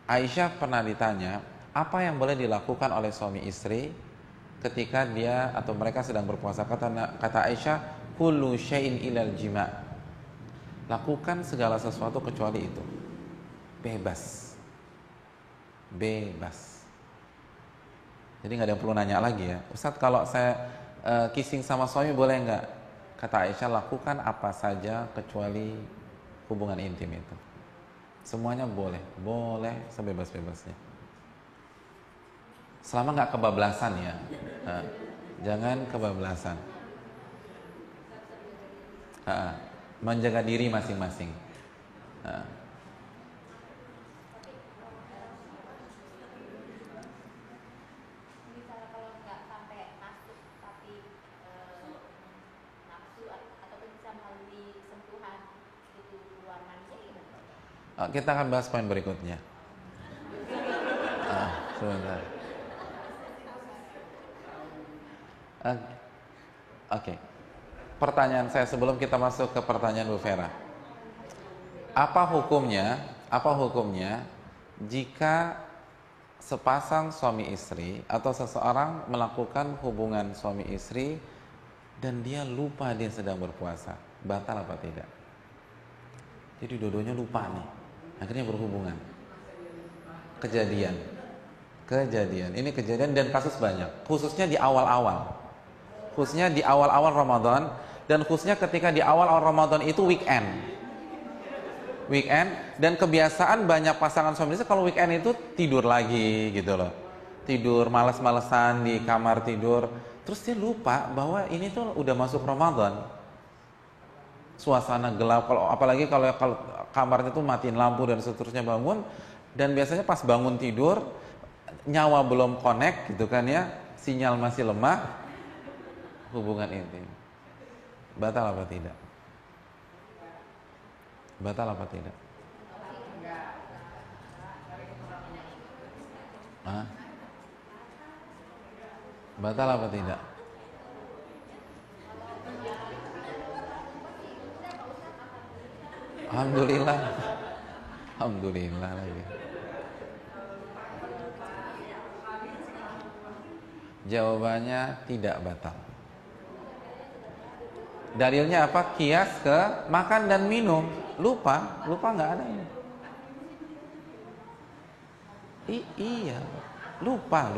Aisyah pernah ditanya, apa yang boleh dilakukan oleh suami istri ketika dia atau mereka sedang berpuasa? Kata Aisyah, kullu syai'in ilal jima'. Lakukan segala sesuatu kecuali itu. Bebas. Jadi nggak ada yang perlu nanya lagi ya, Ustadz, kalau saya kissing sama suami boleh nggak? Kata Aisyah, lakukan apa saja kecuali hubungan intim itu. Semuanya boleh sebebas-bebasnya. Selama nggak kebablasan ya, jangan kebablasan. Menjaga diri masing-masing. Kita akan bahas poin berikutnya. Sebentar. Oke. Pertanyaan saya sebelum kita masuk ke pertanyaan Bu Vera. Apa hukumnya jika sepasang suami istri atau seseorang melakukan hubungan suami istri dan dia lupa dia sedang berpuasa? Batal apa tidak? Jadi dua-duanya lupa nih, akhirnya berhubungan. Kejadian. Ini kejadian dan kasus banyak, khususnya di awal-awal Ramadan, dan khususnya ketika di awal Ramadan itu weekend, dan kebiasaan banyak pasangan suami istri kalau weekend itu tidur lagi gitu loh, tidur malas-malesan di kamar tidur, terus dia lupa bahwa ini tuh udah masuk Ramadan, suasana gelap, apalagi kalau kamarnya tuh matiin lampu dan seterusnya, bangun, dan biasanya pas bangun tidur nyawa belum connect gitu kan ya, sinyal masih lemah, hubungan intim. Batal apa tidak? Batal apa tidak? Batal apa tidak? Alhamdulillah lagi. Jawabannya tidak batal. Dalilnya apa? Kias ke makan dan minum. Lupa nggak ada ini. Iya, lupa.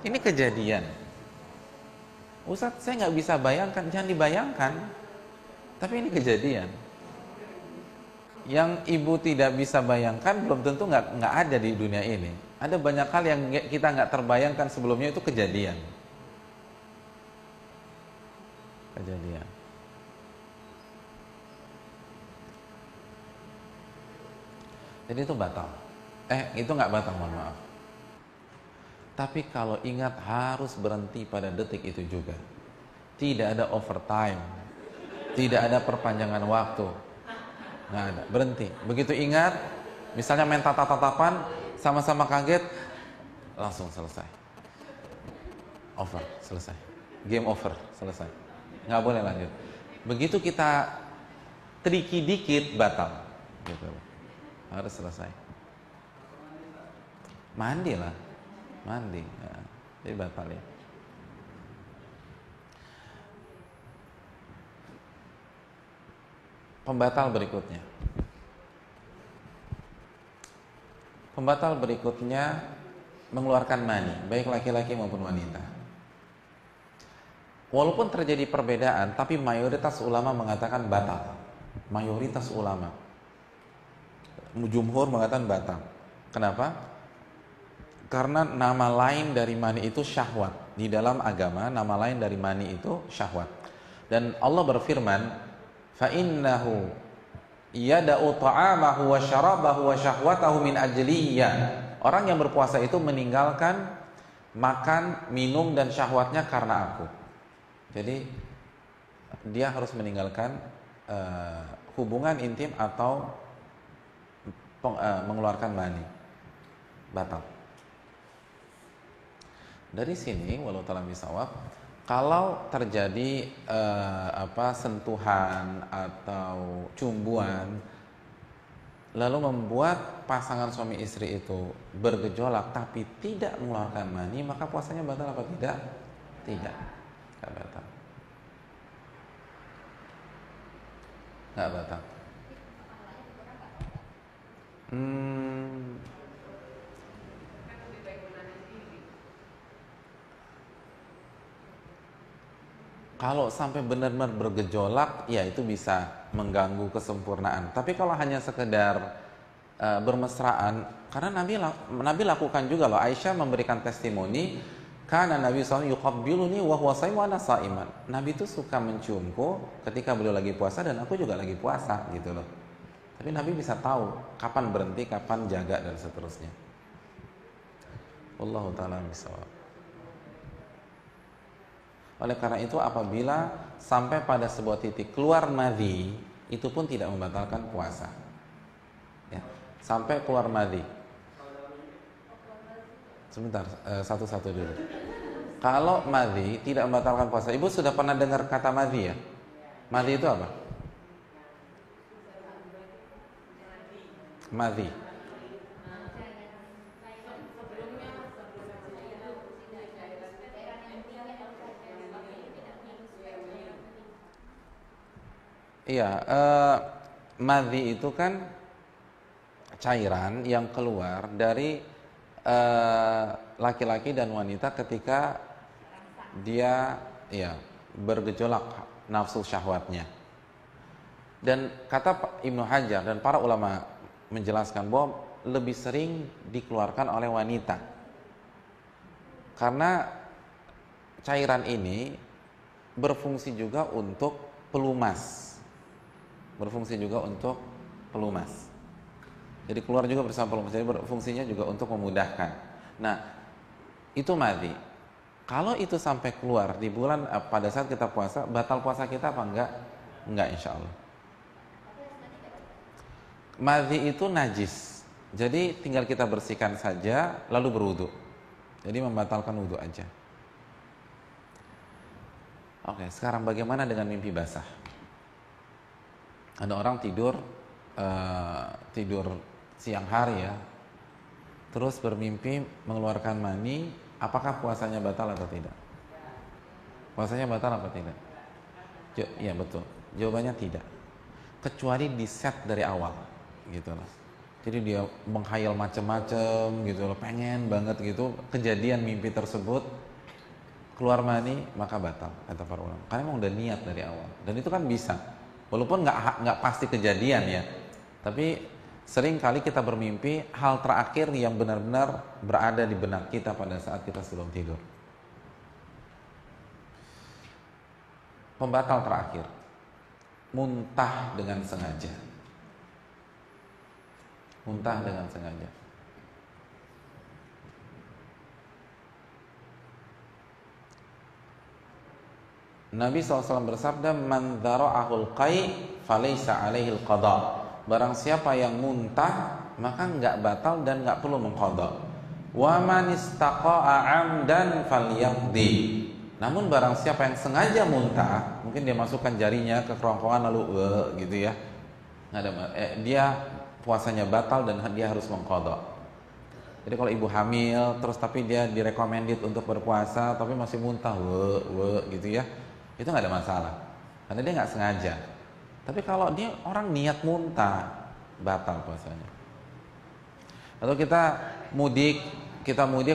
Ini kejadian. Ustadz, saya nggak bisa bayangkan, jangan dibayangkan. Tapi ini kejadian. Yang ibu tidak bisa bayangkan belum tentu nggak ada di dunia ini. Ada banyak hal yang kita nggak terbayangkan sebelumnya, itu kejadian. Jadi itu batal. Itu nggak batal, mohon maaf. Tapi kalau ingat harus berhenti pada detik itu juga. Tidak ada overtime, tidak ada perpanjangan waktu, nggak ada. Berhenti. Begitu ingat, misalnya main tatap-tatapan, sama-sama kaget, langsung selesai. Over, selesai. Game over, selesai. Nggak boleh lanjut. Begitu kita tricky dikit, batal. Gitu. Harus selesai. Mandi ya. Jadi batal ya. Pembatal berikutnya mengeluarkan mani, baik laki-laki maupun wanita. Walaupun terjadi perbedaan, tapi mayoritas ulama mengatakan batal. Mayoritas ulama, jumhur mengatakan batal. Kenapa? Karena nama lain dari mani itu syahwat. Di dalam agama, nama lain dari mani itu syahwat. Dan Allah berfirman, فَإِنَّهُ يَدَعُ طَعَامَهُ وَشَرَابَهُ وَشَهْوَتَهُ مِنْ أَجْلِيَّ. Orang yang berpuasa itu meninggalkan makan, minum, dan syahwatnya karena aku. Jadi dia harus meninggalkan hubungan intim atau mengeluarkan mani. Batal. Dari sini, walau ta'ala bisawab, kalau terjadi sentuhan atau cumbuan lalu membuat pasangan suami istri itu bergejolak tapi tidak mengeluarkan mani, maka puasanya batal apa tidak? Tidak batal. Nggak batal. Kalau sampai benar-benar bergejolak, ya itu bisa mengganggu kesempurnaan. Tapi kalau hanya sekedar bermesraan, karena Nabi lakukan juga loh. Aisyah memberikan testimoni, karena Nabi SAW yuqabbiluni wa huwa shaimun wa ana shaiman. Nabi itu suka menciumku ketika beliau lagi puasa dan aku juga lagi puasa, gitu loh. Tapi Nabi bisa tahu kapan berhenti, kapan jaga, dan seterusnya. Wallahu ta'ala bishawab. Oleh karena itu, apabila sampai pada sebuah titik keluar madhi, itu pun tidak membatalkan puasa. Ya, sampai keluar madhi. Sebentar, satu-satu dulu. Kalau madhi tidak membatalkan puasa, ibu sudah pernah dengar kata madhi ya? Madhi itu apa? Madhi. Iya, madhi itu kan cairan yang keluar dari laki-laki dan wanita ketika dia bergejolak nafsu syahwatnya. Dan kata Ibnu Hajar dan para ulama menjelaskan bahwa lebih sering dikeluarkan oleh wanita. Karena cairan ini berfungsi juga untuk pelumas. Jadi keluar juga bersama pelumas. Jadi berfungsinya juga untuk memudahkan. Nah, itu madhi. Kalau itu sampai keluar di bulan pada saat kita puasa, batal puasa kita apa enggak? Enggak, insya Allah. Madhi itu najis. Jadi tinggal kita bersihkan saja lalu berwudu. Jadi membatalkan wudu aja. Oke, sekarang bagaimana dengan mimpi basah? Ada orang tidur siang hari ya, terus bermimpi mengeluarkan mani apakah puasanya batal atau tidak? Puasanya batal apa tidak? Iya betul. Jawabannya tidak. Kecuali di set dari awal, gitu loh. Jadi dia menghayal macam-macam, gitu loh. Pengen banget gitu. Kejadian mimpi tersebut keluar mani maka batal, kata para ulama. Karena emang udah niat dari awal. Dan itu kan bisa. Walaupun nggak pasti kejadian ya. Tapi sering kali kita bermimpi hal terakhir yang benar-benar berada di benak kita pada saat kita sebelum tidur. Pembatal terakhir, muntah dengan sengaja. Muntah dengan sengaja. Nabi SAW bersabda, man dhara'ahul qai falaysa alaihil qada. Barang siapa yang muntah maka enggak batal dan enggak perlu mengqada. Wa man istaqa'a 'amdan falyaqdi. Namun barang siapa yang sengaja muntah, mungkin dia masukkan jarinya ke kerongkongan lalu gitu ya. Nggak ada, dia puasanya batal dan dia harus mengqada. Jadi kalau ibu hamil terus tapi dia direkomended untuk berpuasa tapi masih muntah gitu ya, itu nggak ada masalah karena dia nggak sengaja. Tapi kalau dia orang niat muntah, batal puasanya. Atau kita mudik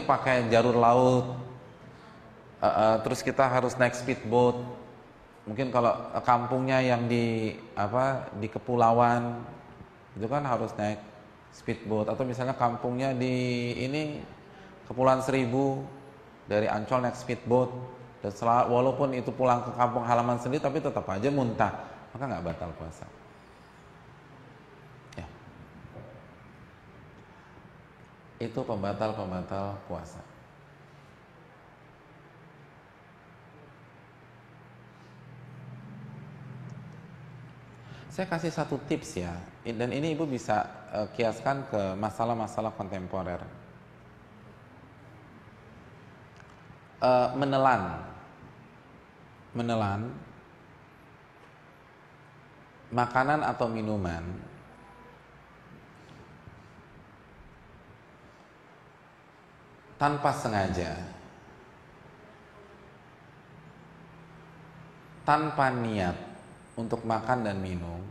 pakai jalur laut, terus kita harus naik speedboat. Mungkin kalau kampungnya yang di kepulauan itu kan harus naik speedboat, atau misalnya kampungnya di Kepulauan Seribu, dari Ancol naik speedboat, dan walaupun itu pulang ke kampung halaman sendiri tapi tetap aja muntah, maka nggak batal puasa ya. Itu pembatal puasa. Saya kasih satu tips ya, dan ini ibu bisa kiaskan ke masalah-masalah kontemporer. Menelan makanan atau minuman tanpa sengaja, tanpa niat untuk makan dan minum,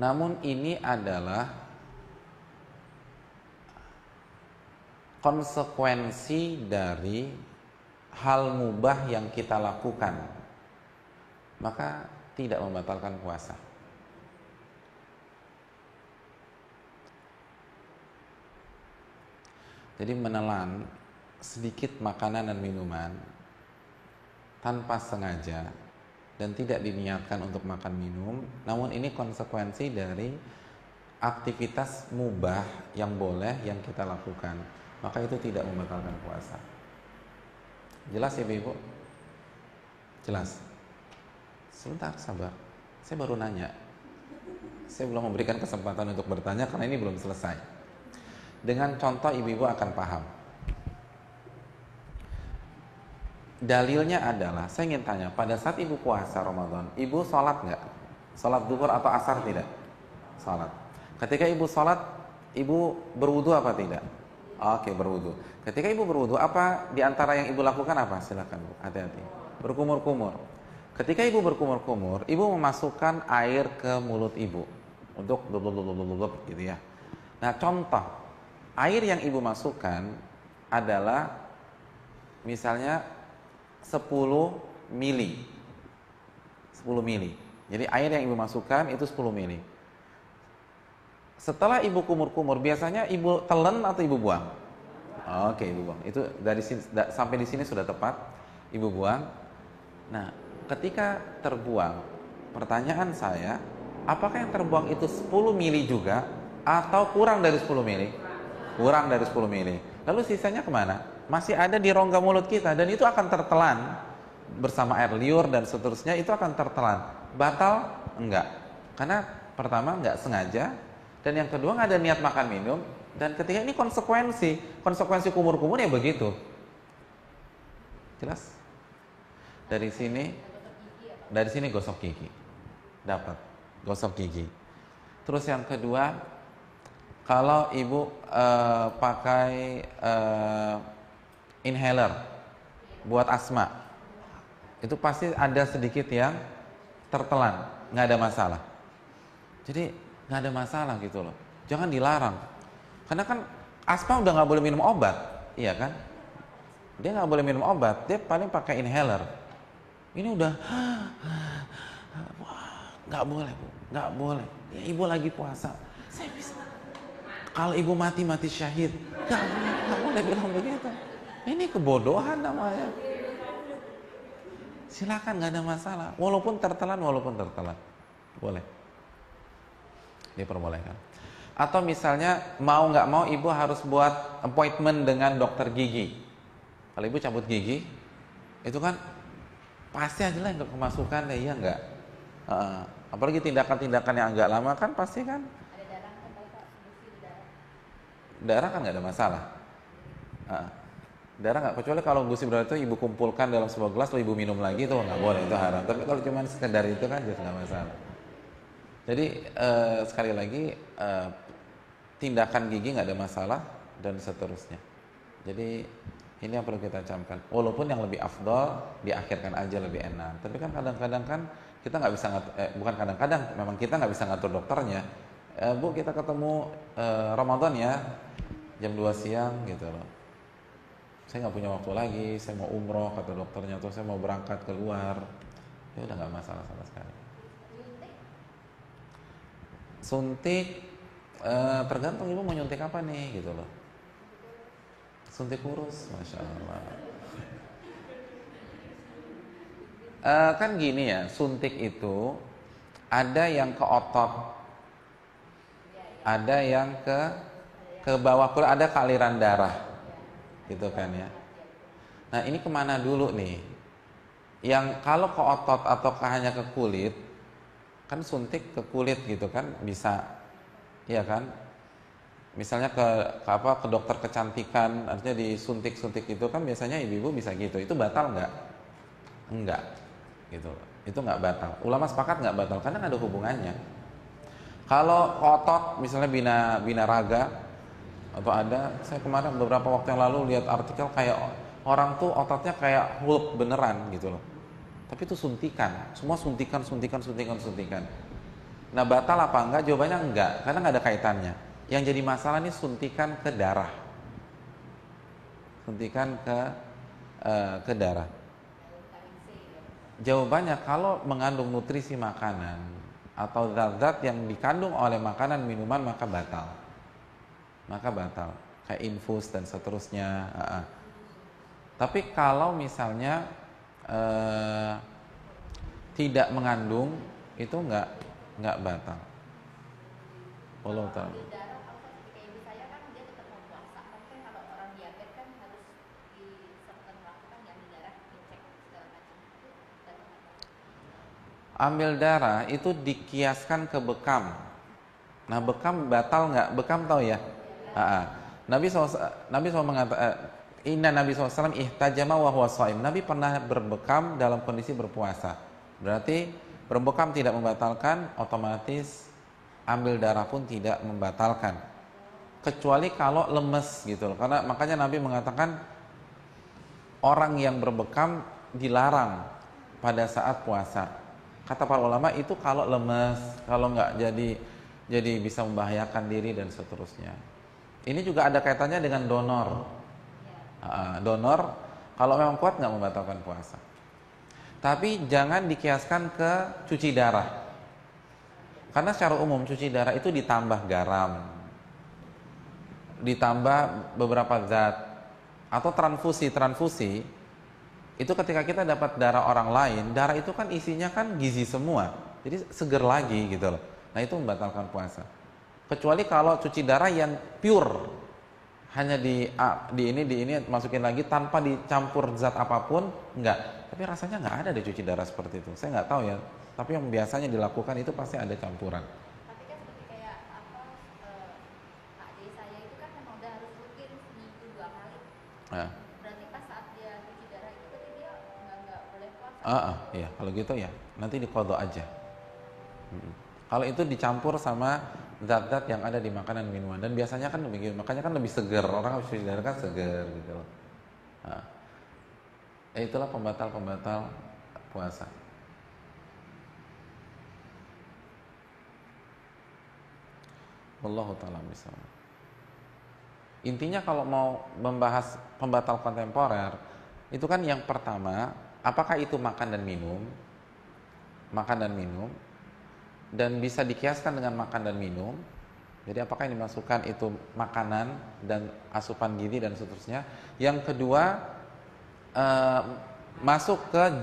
namun ini adalah konsekuensi dari hal mubah yang kita lakukan, maka tidak membatalkan puasa. Jadi menelan sedikit makanan dan minuman tanpa sengaja dan tidak diniatkan untuk makan minum, namun ini konsekuensi dari aktivitas mubah yang boleh yang kita lakukan, maka itu tidak membatalkan puasa. Jelas ya Ibu? Jelas? Sebentar, sabar. Saya baru nanya. Saya belum memberikan kesempatan untuk bertanya karena ini belum selesai. Dengan contoh ibu-ibu akan paham. Dalilnya adalah, saya ingin tanya, pada saat ibu puasa Ramadan, ibu sholat nggak? Sholat duhur atau asar tidak? Sholat. Ketika ibu sholat, ibu berwudu apa tidak? Oke, berwudu. Ketika ibu berwudu, apa di antara yang ibu lakukan apa? Silakan Bu, hati-hati. Berkumur-kumur. Ketika ibu berkumur-kumur, ibu memasukkan air ke mulut ibu untuk gitu ya. Nah, contoh air yang ibu masukkan adalah misalnya 10 mili. 10 mili. Jadi air yang ibu masukkan itu 10 mili. Setelah ibu kumur-kumur, biasanya ibu telan atau ibu buang? Oke, ibu buang. Itu dari sini, sampai di sini sudah tepat. Ibu buang. Nah, ketika terbuang, pertanyaan saya, apakah yang terbuang itu 10 mili juga atau kurang dari 10 mili? Kurang dari 10 mili. Lalu sisanya kemana? Masih ada di rongga mulut kita dan itu akan tertelan bersama air liur dan seterusnya, itu akan tertelan. Batal? Enggak. Karena pertama enggak sengaja, dan yang kedua enggak ada niat makan minum, dan ketiga ini konsekuensi kumur-kumur ya begitu. Jelas? Dari sini gosok gigi. Dapat gosok gigi. Terus yang kedua, Kalau ibu pakai inhaler buat asma, itu pasti ada sedikit yang tertelan, nggak ada masalah. Jadi nggak ada masalah gitu loh. Jangan dilarang. Karena kan asma udah nggak boleh minum obat, iya kan? Dia nggak boleh minum obat, dia paling pakai inhaler. Ini udah nggak boleh bu, nggak boleh. Ya, ibu lagi puasa. Saya bisa. Kalau ibu mati syahid, nggak boleh bilang begitu. Ini kebodohan namanya. Silakan, nggak ada masalah. Walaupun tertelan, boleh. Diperbolehkan. Atau misalnya mau nggak mau ibu harus buat appointment dengan dokter gigi. Kalau ibu cabut gigi, itu kan pasti aja lah yang kemasukan, ya nggak. Apalagi tindakan-tindakan yang agak lama kan pasti kan. Darah kan nggak ada masalah. Darah nggak, kecuali kalau gusi berdarah itu ibu kumpulkan dalam sebuah gelas lalu ibu minum lagi, itu nggak boleh, itu haram. Tapi kalau cuma sekedar itu kan jelas nggak masalah. Jadi sekali lagi tindakan gigi nggak ada masalah dan seterusnya. Jadi ini yang perlu kita camkan. Walaupun yang lebih afdol diakhirkan aja lebih enak. Tapi kan kadang-kadang kan kita nggak bisa bukan kadang-kadang, memang kita nggak bisa ngatur dokternya. Bu, kita ketemu Ramadan ya jam 2 siang gitu loh. Saya nggak punya waktu lagi, saya mau umroh kata dokternya, atau saya mau berangkat keluar. Ya udah nggak masalah sama sekali. Suntik tergantung ibu mau nyuntik apa nih gitu loh. Suntik kurus, masya Allah. Kan gini ya, suntik itu ada yang ke otot, ada yang ke bawah kulit, ada ke aliran darah, gitu kan ya. Nah ini kemana dulu nih? Yang kalau ke otot atau hanya ke kulit, kan suntik ke kulit gitu kan bisa, ya kan? Misalnya ke dokter kecantikan, artinya disuntik-suntik itu kan biasanya ibu-ibu bisa gitu. Itu batal nggak? Enggak, gitu. Itu nggak batal. Ulama sepakat nggak batal karena nggak ada hubungannya. Kalau otot, misalnya bina raga, atau ada, saya kemarin beberapa waktu yang lalu lihat artikel kayak orang tuh ototnya kayak Hulk beneran gitu loh. Tapi itu suntikan, semua suntikan. Nah batal apa enggak? Jawabannya enggak, karena nggak ada kaitannya. Yang jadi masalah ini suntikan ke darah, ke darah. Jawabannya kalau mengandung nutrisi makanan atau zat-zat yang dikandung oleh makanan minuman maka batal, kayak infus dan seterusnya. Tapi kalau misalnya tidak mengandung, itu nggak batal. Allah taala. Ambil darah itu dikiaskan ke bekam. Nah bekam batal nggak? Bekam tahu ya? Nabi SAW mengatakan, Inna Nabi SAW ihtajama wa huwa shaim. Nabi pernah berbekam dalam kondisi berpuasa. Berarti berbekam tidak membatalkan, otomatis ambil darah pun tidak membatalkan. Kecuali kalau lemes gitu loh. Karena makanya Nabi mengatakan orang yang berbekam dilarang pada saat puasa. Kata para ulama itu kalau lemes, kalau nggak jadi bisa membahayakan diri dan seterusnya. Ini juga ada kaitannya dengan donor. Donor kalau memang kuat nggak membatalkan puasa. Tapi jangan dikiaskan ke cuci darah. Karena secara umum cuci darah itu ditambah garam, ditambah beberapa zat, atau transfusi. Itu ketika kita dapat darah orang lain, darah itu kan isinya kan gizi semua, jadi seger lagi gitu loh. Nah itu membatalkan puasa. Kecuali kalau cuci darah yang pure, hanya di ini masukin lagi tanpa dicampur zat apapun, enggak. Tapi rasanya nggak ada deh cuci darah seperti itu. Saya nggak tahu ya. Tapi yang biasanya dilakukan itu pasti ada campuran. Tapi kan seperti kayak Pak D saya itu kan memang udah harus rutin seminggu 2 kali. Berarti pas saat dia cuci darah itu berarti dia nggak boleh puasa. Iya, kalau gitu ya nanti diqadha aja. Kalau itu dicampur sama zat-zat yang ada di makanan minuman. Dan biasanya kan begitu, makanya kan lebih seger, orang habis cuci darah kan seger gitu loh. Nah, itulah pembatal-pembatal puasa. Wallahu ta'ala bishawab. Intinya kalau mau membahas pembatal kontemporer, itu kan yang pertama, apakah itu makan dan minum? Makan dan minum. Dan bisa dikiaskan dengan makan dan minum. Jadi apakah yang dimasukkan itu makanan dan asupan gizi dan seterusnya. Yang kedua, masuk ke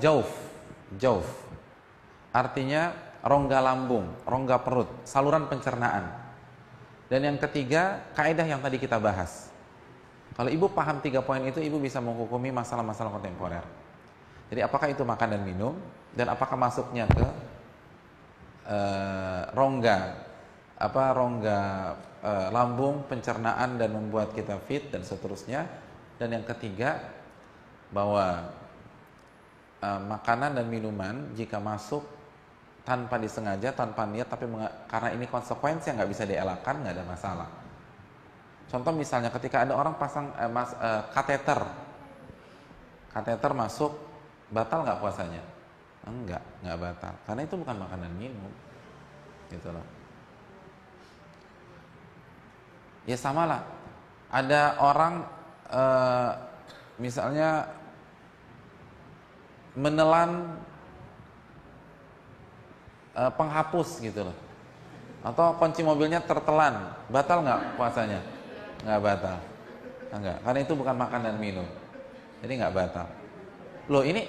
jauf. Artinya rongga lambung, rongga perut, saluran pencernaan. Dan yang ketiga, kaidah yang tadi kita bahas. Kalau ibu paham 3 poin itu, ibu bisa menghukumi masalah-masalah kontemporer. Jadi apakah itu makan dan minum, dan apakah masuknya ke rongga lambung, pencernaan dan membuat kita fit dan seterusnya. Dan yang ketiga, bahwa makanan dan minuman jika masuk tanpa disengaja, tanpa niat, tapi karena ini konsekuensi yang nggak bisa dielakkan, nggak ada masalah. Contoh misalnya ketika ada orang pasang kateter masuk, batal nggak puasanya? Nggak batal, karena itu bukan makanan minum, gitu loh. Ya samalah, ada orang misalnya menelan penghapus gitu loh, atau kunci mobilnya tertelan, batal nggak puasanya? Nggak batal, nggak, karena itu bukan makan dan minum, jadi nggak batal. Loh ini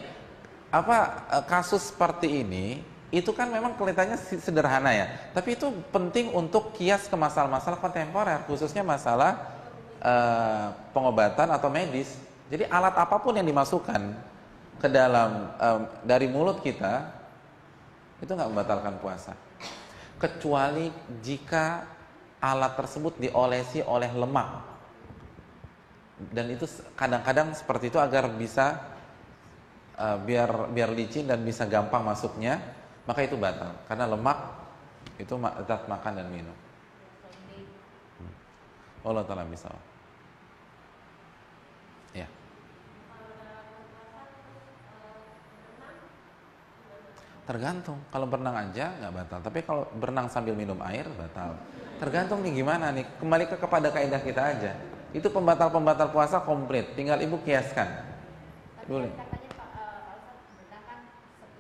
kasus seperti ini itu kan memang kelihatannya sederhana ya, tapi itu penting untuk kias ke masalah-masalah kontemporer, khususnya masalah pengobatan atau medis. Jadi alat apapun yang dimasukkan ke dalam dari mulut kita itu nggak membatalkan puasa, kecuali jika alat tersebut diolesi oleh lemak, dan itu kadang-kadang seperti itu agar bisa biar licin dan bisa gampang masuknya, maka itu batal karena lemak itu zat makan dan minum. Allah ta'ala bisa. Ya. Tergantung, kalau berenang aja nggak batal, tapi kalau berenang sambil minum air batal. Tergantung nih gimana nih, kembali kepada kaidah kita aja. Itu pembatal puasa komplit, tinggal ibu kiaskan. Boleh. Katanya Pak Ustadz, berenang kan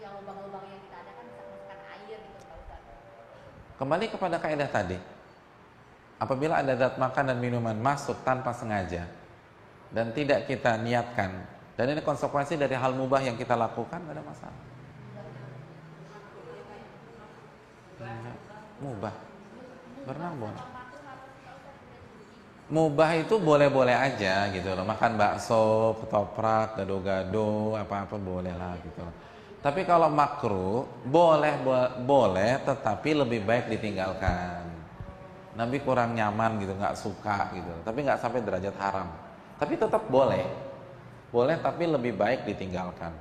yang lubang-lubang yang kita ada kan bisa masukkan air gitu Pak Ustadz. Kembali kepada kaidah tadi. Apabila ada zat makan dan minuman masuk tanpa sengaja dan tidak kita niatkan, dan ini konsekuensi dari hal mubah yang kita lakukan, nggak ada masalah. Mubah, berenang boleh. Mubah itu boleh-boleh aja gitu loh. Makan bakso, ketoprak, gado-gado, apa-apa boleh lah gitu loh. Tapi kalau makruh boleh, tetapi lebih baik ditinggalkan. Nabi kurang nyaman gitu, nggak suka gitu. Tapi nggak sampai derajat haram. Tapi tetap boleh, tapi lebih baik ditinggalkan.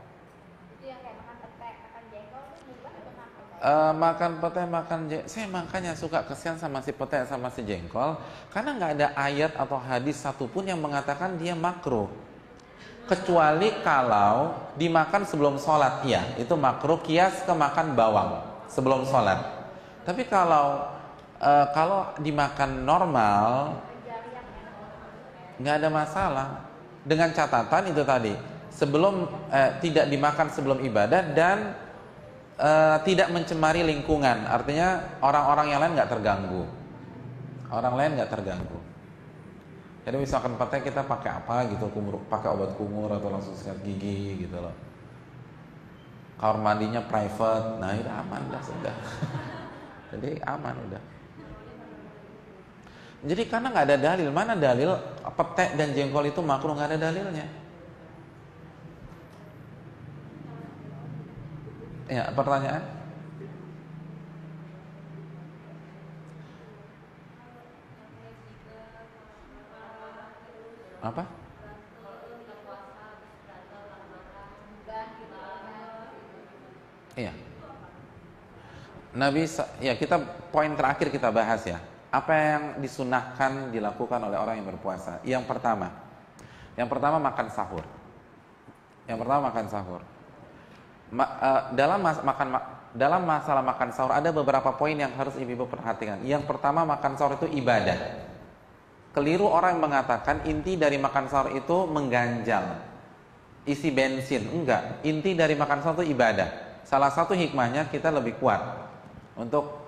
Makan pete, saya makanya suka kesian sama si pete sama si jengkol, karena nggak ada ayat atau hadis satupun yang mengatakan dia makruh, kecuali kalau dimakan sebelum sholat, ya itu makruh, kias ke makan bawang sebelum sholat. Tapi kalau dimakan normal nggak ada masalah, dengan catatan itu tadi, tidak dimakan sebelum ibadah dan tidak mencemari lingkungan, artinya orang-orang yang lain nggak terganggu. Jadi misalkan pete kita pakai apa gitu, pakai obat kumur atau langsung sikat gigi gitu loh. Kamar mandinya private, nah itu aman dah sudah. Jadi aman udah. Jadi karena nggak ada dalil, mana dalil pete dan jengkol itu makruh, nggak ada dalilnya. Ya, pertanyaan? Apa? Iya. Nabi, ya kita poin terakhir kita bahas ya. apa yang disunahkan dilakukan oleh orang yang berpuasa? Yang pertama makan sahur. Dalam masalah makan sahur ada beberapa poin yang harus ibu-ibu perhatikan. Yang pertama, makan sahur itu ibadah. Keliru orang yang mengatakan inti dari makan sahur itu mengganjal, isi bensin. Enggak, inti dari makan sahur itu ibadah. Salah satu hikmahnya kita lebih kuat untuk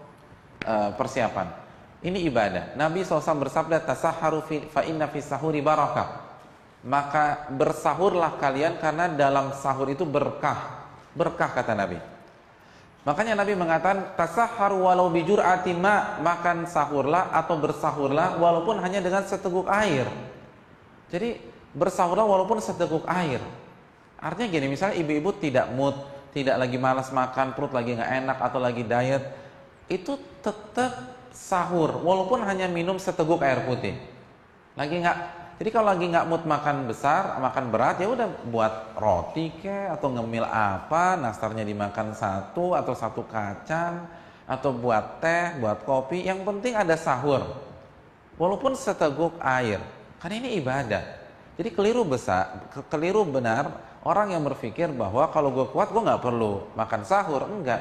persiapan. Ini ibadah. Nabi SAW bersabda, tasaharu fa inna fis sahuri barakah. Maka bersahurlah kalian karena dalam sahur itu berkah. Berkah kata Nabi. Makanya Nabi mengatakan tasaharu walau bijur'ati ma, makan sahurlah atau bersahurlah walaupun hanya dengan seteguk air. Jadi bersahurlah walaupun seteguk air. Artinya gini, misalnya ibu-ibu tidak mood, tidak lagi malas makan, perut lagi nggak enak atau lagi diet, itu tetap sahur walaupun hanya minum seteguk air putih. Jadi kalau lagi nggak mood makan besar, makan berat, ya udah buat roti atau ngemil apa, nastarnya dimakan satu atau satu kacang, atau buat teh, buat kopi. Yang penting ada sahur, walaupun seteguk air. Karena ini ibadah. Jadi keliru benar orang yang berpikir bahwa kalau gue kuat gue nggak perlu makan sahur. Enggak.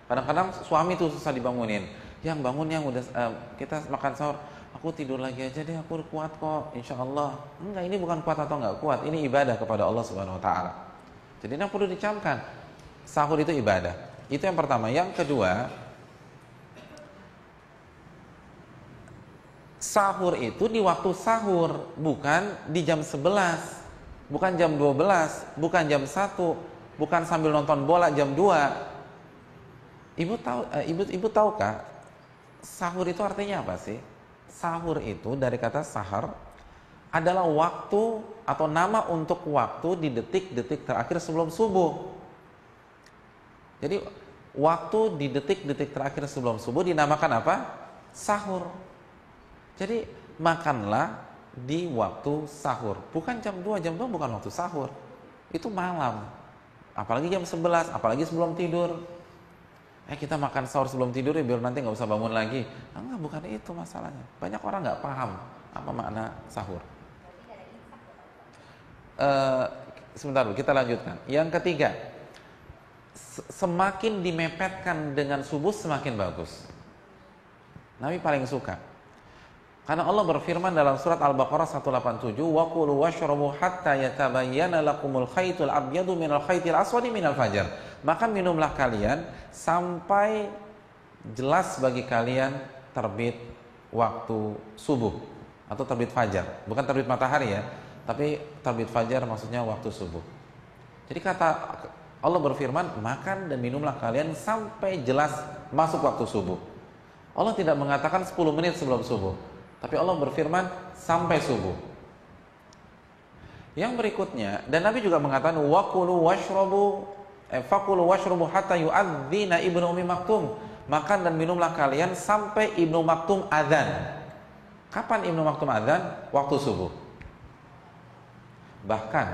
Kadang-kadang suami tuh susah dibangunin. Yang bangun yang udah kita makan sahur. Aku tidur lagi aja deh, aku kuat kok, insya Allah. Enggak, ini bukan kuat atau enggak kuat, ini ibadah kepada Allah Subhanahu Wa Taala. Jadi ini perlu dicamkan, sahur itu ibadah. Itu yang pertama. Yang kedua, sahur itu di waktu sahur, bukan di jam 11, bukan jam 12, bukan jam 1, bukan sambil nonton bola jam 2. Ibu tahukah sahur itu artinya apa sih? Sahur itu dari kata sahar adalah waktu atau nama untuk waktu di detik-detik terakhir sebelum subuh. Jadi waktu di detik-detik terakhir sebelum subuh dinamakan apa? Sahur. Jadi makanlah di waktu sahur, bukan jam 2. Jam 2 bukan waktu sahur, itu malam. Apalagi jam 11, apalagi sebelum tidur. Kita makan sahur sebelum tidur ya biar nanti nggak usah bangun lagi. Enggak, bukan itu masalahnya. Banyak orang nggak paham apa makna sahur. Sebentar dulu, kita lanjutkan. Yang ketiga, semakin dimepetkan dengan subuh semakin bagus. Nabi paling suka. Karena Allah berfirman dalam surat Al-Baqarah 187, wa kulu washrabu hatta yatabayyana lakumul khaytul abyadu minal khaytil aswadi minal fajar. Maka minumlah kalian sampai jelas bagi kalian terbit waktu subuh atau terbit fajar. Bukan terbit matahari ya, tapi terbit fajar maksudnya waktu subuh. Jadi kata Allah berfirman, makan dan minumlah kalian sampai jelas masuk waktu subuh. Allah tidak mengatakan 10 menit sebelum subuh, tapi Allah berfirman sampai subuh. Yang berikutnya, dan Nabi juga mengatakan waqulu washrabu hatta yu'adzina Ibnu Ummi Maktum. Makan dan minumlah kalian sampai Ibnu Maktum adzan. Kapan Ibnu Maktum adzan? Waktu subuh. Bahkan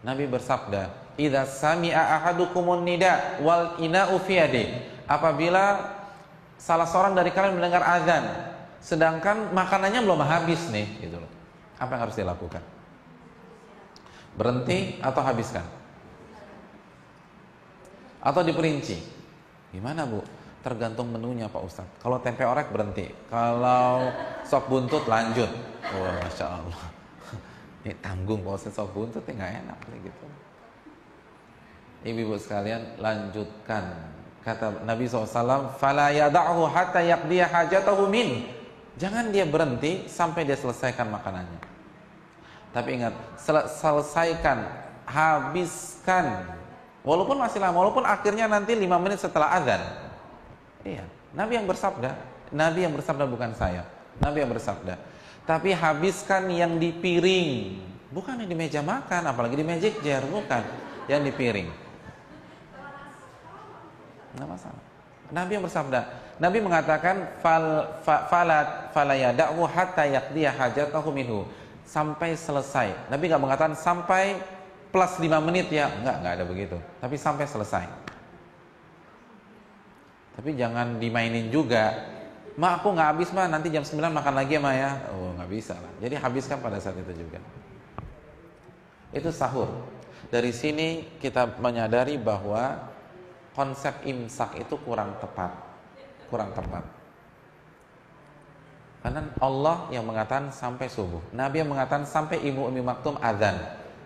Nabi bersabda, "Idza sami'a ahadukumun nida wal ina'u fi yadihi." Apabila salah seorang dari kalian mendengar adzan sedangkan makanannya belum habis nih, gitu loh. Apa yang harus dilakukan? Berhenti atau habiskan? Atau diperinci? Gimana Bu? Tergantung menunya Pak Ustadz. Kalau tempe orek berhenti, kalau sop buntut lanjut. Wah, Masya Allah. Ini tanggung Pak Ustadz, sop buntut ya nggak enak gitu. Ibu-ibu sekalian, lanjutkan. Kata Nabi SAW, "Fala yada'hu hatta yaqdiya hajatahu min." Jangan dia berhenti sampai dia selesaikan makanannya. Tapi ingat, selesaikan, habiskan. Walaupun masih lama, walaupun akhirnya nanti 5 menit setelah azan. Iya, Nabi yang bersabda bukan saya. Nabi yang bersabda. Tapi habiskan yang di piring, bukan yang di meja makan, apalagi di magic jar, bukan. Yang di piring. Nggak masalah. Nabi yang bersabda. Nabi mengatakan fala yada'hu hatta yaqdiya hajatahu minhu. Sampai selesai. Nabi nggak mengatakan sampai plus 5 menit ya, nggak ada begitu. Tapi sampai selesai. Tapi jangan dimainin juga. Ma, aku nggak habis ma, nanti jam 9 makan lagi ya ma ya. Oh, nggak bisa lah. Jadi habiskan pada saat itu juga. Itu sahur. Dari sini kita menyadari bahwa konsep imsak itu kurang tepat. Kurang tepat. Karena Allah yang mengatakan sampai subuh. Nabi yang mengatakan sampai Ibu Ummi Maktum adzan.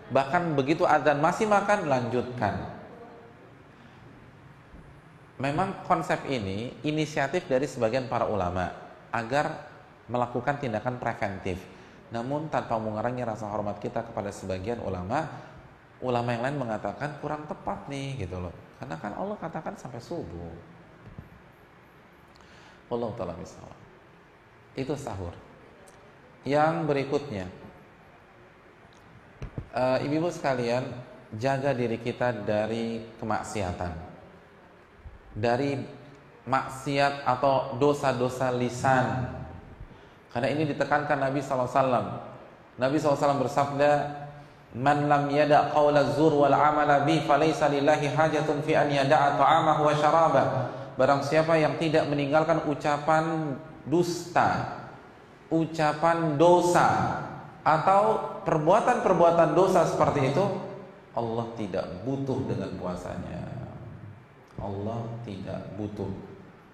Bahkan begitu adzan masih makan, lanjutkan. Memang konsep ini inisiatif dari sebagian para ulama agar melakukan tindakan preventif. Namun tanpa mengurangi rasa hormat kita kepada sebagian ulama yang lain mengatakan kurang tepat nih gitu loh. Karena kan Allah katakan sampai subuh. Allah ta'ala misalnya. Itu sahur. Yang berikutnya, ibu-ibu sekalian, jaga diri kita dari kemaksiatan, dari maksiat atau dosa-dosa lisan. Karena ini ditekankan Nabi SAW. Nabi SAW bersabda, "Man lam yada' qawla zur wal amala bi falaysa lillahi hajatun fi an yada'a ta'amahu wa syarabah." Barang siapa yang tidak meninggalkan ucapan dusta, ucapan dosa, atau perbuatan-perbuatan dosa seperti itu, Allah tidak butuh dengan puasanya. Allah tidak butuh.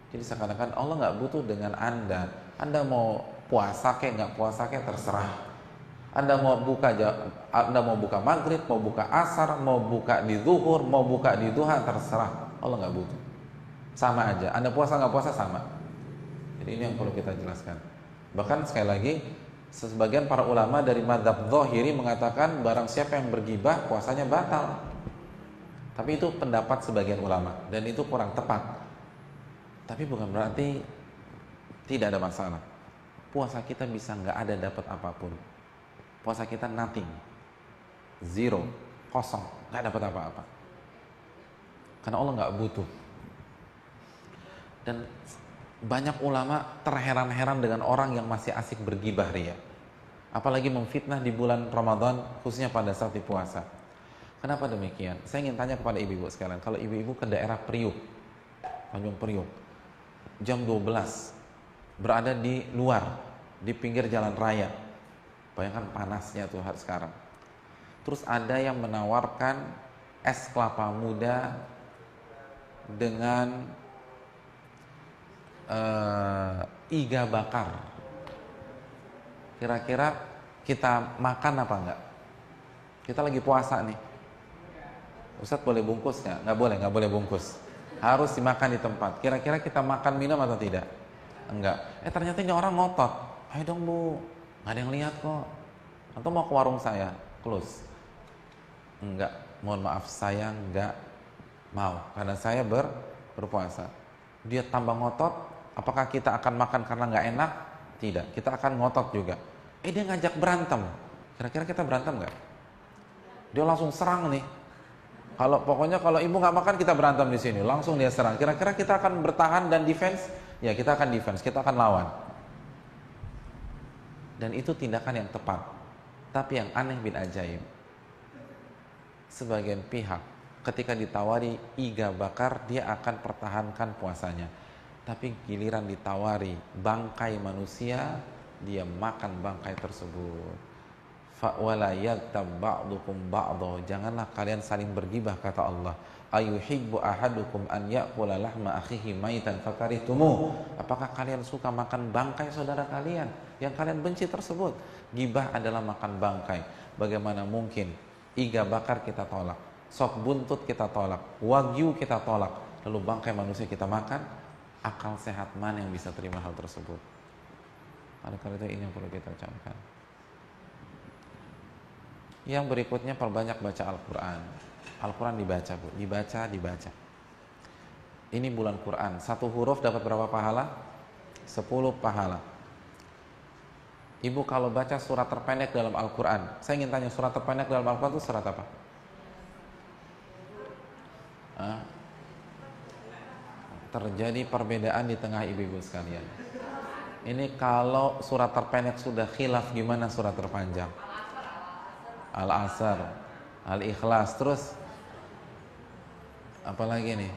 Jadi seakan-akan Allah nggak butuh dengan Anda. Anda mau puasa kayak nggak puasa kayak terserah. Anda mau buka maghrib, mau buka asar, mau buka di zuhur, mau buka di duha, terserah. Allah nggak butuh. Sama aja. Anda puasa nggak puasa sama. Jadi ini yang perlu kita jelaskan. Bahkan sekali lagi, sebagian para ulama dari mazhab Zahiri mengatakan barang siapa yang bergibah puasanya batal. Tapi itu pendapat sebagian ulama dan itu kurang tepat. Tapi bukan berarti tidak ada masalah. Puasa kita bisa nggak ada dapat apapun. Puasa kita nothing, zero, kosong, nggak dapat apa-apa. Karena Allah nggak butuh. Dan banyak ulama terheran-heran dengan orang yang masih asik bergibah ria. Apalagi memfitnah di bulan Ramadan, khususnya pada saat di puasa. Kenapa demikian? Saya ingin tanya kepada ibu-ibu sekalian. Kalau ibu-ibu ke daerah Priuk, Tanjung Priuk, jam 12, berada di luar, di pinggir jalan raya. Bayangkan panasnya tuh hari sekarang. Terus ada yang menawarkan es kelapa muda dengan iga bakar. Kira-kira kita makan apa enggak? Kita lagi puasa nih. Ustadz boleh bungkus nggak? Nggak boleh bungkus. Harus dimakan di tempat. Kira-kira kita makan minum atau tidak? Enggak. Ternyata ini orang ngotot. Ayo dong bu, nggak ada yang lihat kok. Atau mau ke warung saya, close. Enggak. Mohon maaf, saya nggak mau karena saya berpuasa. Dia tambah ngotot. Apakah kita akan makan karena nggak enak? Tidak. Kita akan ngotot juga. Dia ngajak berantem. Kira-kira kita berantem nggak? Dia langsung serang nih. Pokoknya kalau ibu nggak makan kita berantem di sini, langsung dia serang. Kira-kira kita akan bertahan dan defense? Ya kita akan defense, kita akan lawan. Dan itu tindakan yang tepat. Tapi yang aneh bin ajaib, sebagian pihak ketika ditawari iga bakar dia akan pertahankan puasanya. Tapi giliran ditawari bangkai manusia, dia makan bangkai tersebut. Wala yaghtab ba'dukum ba'dha, janganlah kalian saling bergibah kata Allah. Ayuhibbu ahadukum an ya'kula lahma akhihi maitan fakarihtumuh. Apakah kalian suka makan bangkai saudara kalian yang kalian benci tersebut? Gibah adalah makan bangkai. Bagaimana mungkin iga bakar kita tolak, sop buntut kita tolak, wagyu kita tolak, lalu bangkai manusia kita makan? Akal sehat mana yang bisa terima hal tersebut? Oleh karena itu ini yang perlu kita ucapkan. Yang berikutnya, perbanyak baca Al-Quran. Al-Quran dibaca bu, dibaca. Ini bulan Quran. 1 huruf dapat berapa pahala? 10 pahala. Ibu kalau baca surat terpendek dalam Al-Quran, saya ingin tanya, surat terpendek dalam Al-Quran itu surat apa? Terjadi perbedaan di tengah ibu-ibu sekalian. Ini kalau surat terpendek sudah khilaf, gimana surat terpanjang? Al-Asr, Al-Ikhlas, terus apa lagi nih?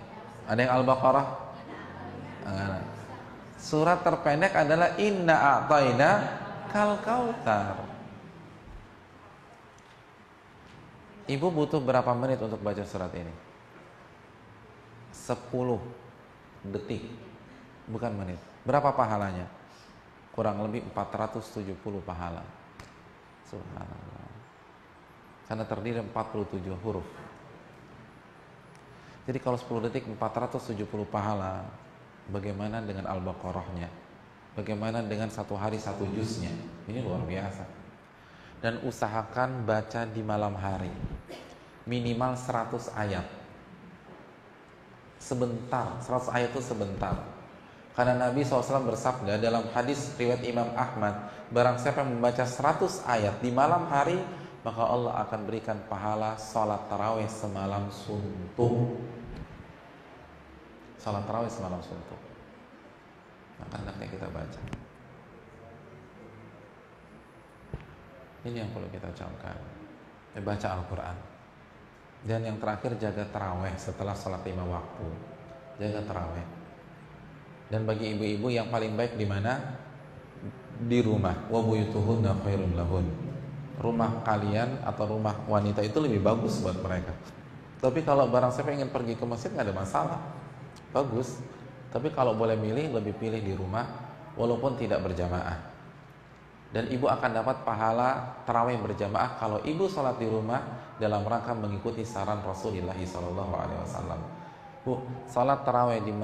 Ada yang Al-Baqarah? Surat terpendek adalah Inna a'tayna kal kautsar. Ibu butuh berapa menit untuk baca surat ini? 10 detik, bukan menit. Berapa pahalanya? Kurang lebih 470 pahala. Subhanallah. Karena terdiri 47 huruf. Jadi kalau 10 detik 470 pahala, bagaimana dengan Al-Baqarahnya? Bagaimana dengan satu hari satu juznya? Ini luar biasa. Dan usahakan baca di malam hari, minimal 100 ayat. Sebentar, 100 ayat itu sebentar. Karena Nabi SAW bersabda dalam hadis riwayat Imam Ahmad, barang siapa yang membaca 100 ayat di malam hari, maka Allah akan berikan pahala salat tarawih semalam suntuk. Salat tarawih semalam suntuk. Maka hendaknya kita baca. Ini yang perlu kita camkan. Baca Al-Quran. Dan yang terakhir, jaga tarawih setelah salat 5 waktu. Jaga tarawih. Dan bagi ibu-ibu yang paling baik di mana? Di rumah. Wa buyutuhunna khairun lahun. Rumah kalian atau rumah wanita itu lebih bagus buat mereka. Tapi kalau barang siapa ingin pergi ke masjid, nggak ada masalah, bagus. Tapi kalau boleh milih, lebih pilih di rumah walaupun tidak berjamaah. Dan ibu akan dapat pahala tarawih berjamaah kalau ibu sholat di rumah dalam rangka mengikuti saran Rasulullah SAW. Bu, sholat tarawih di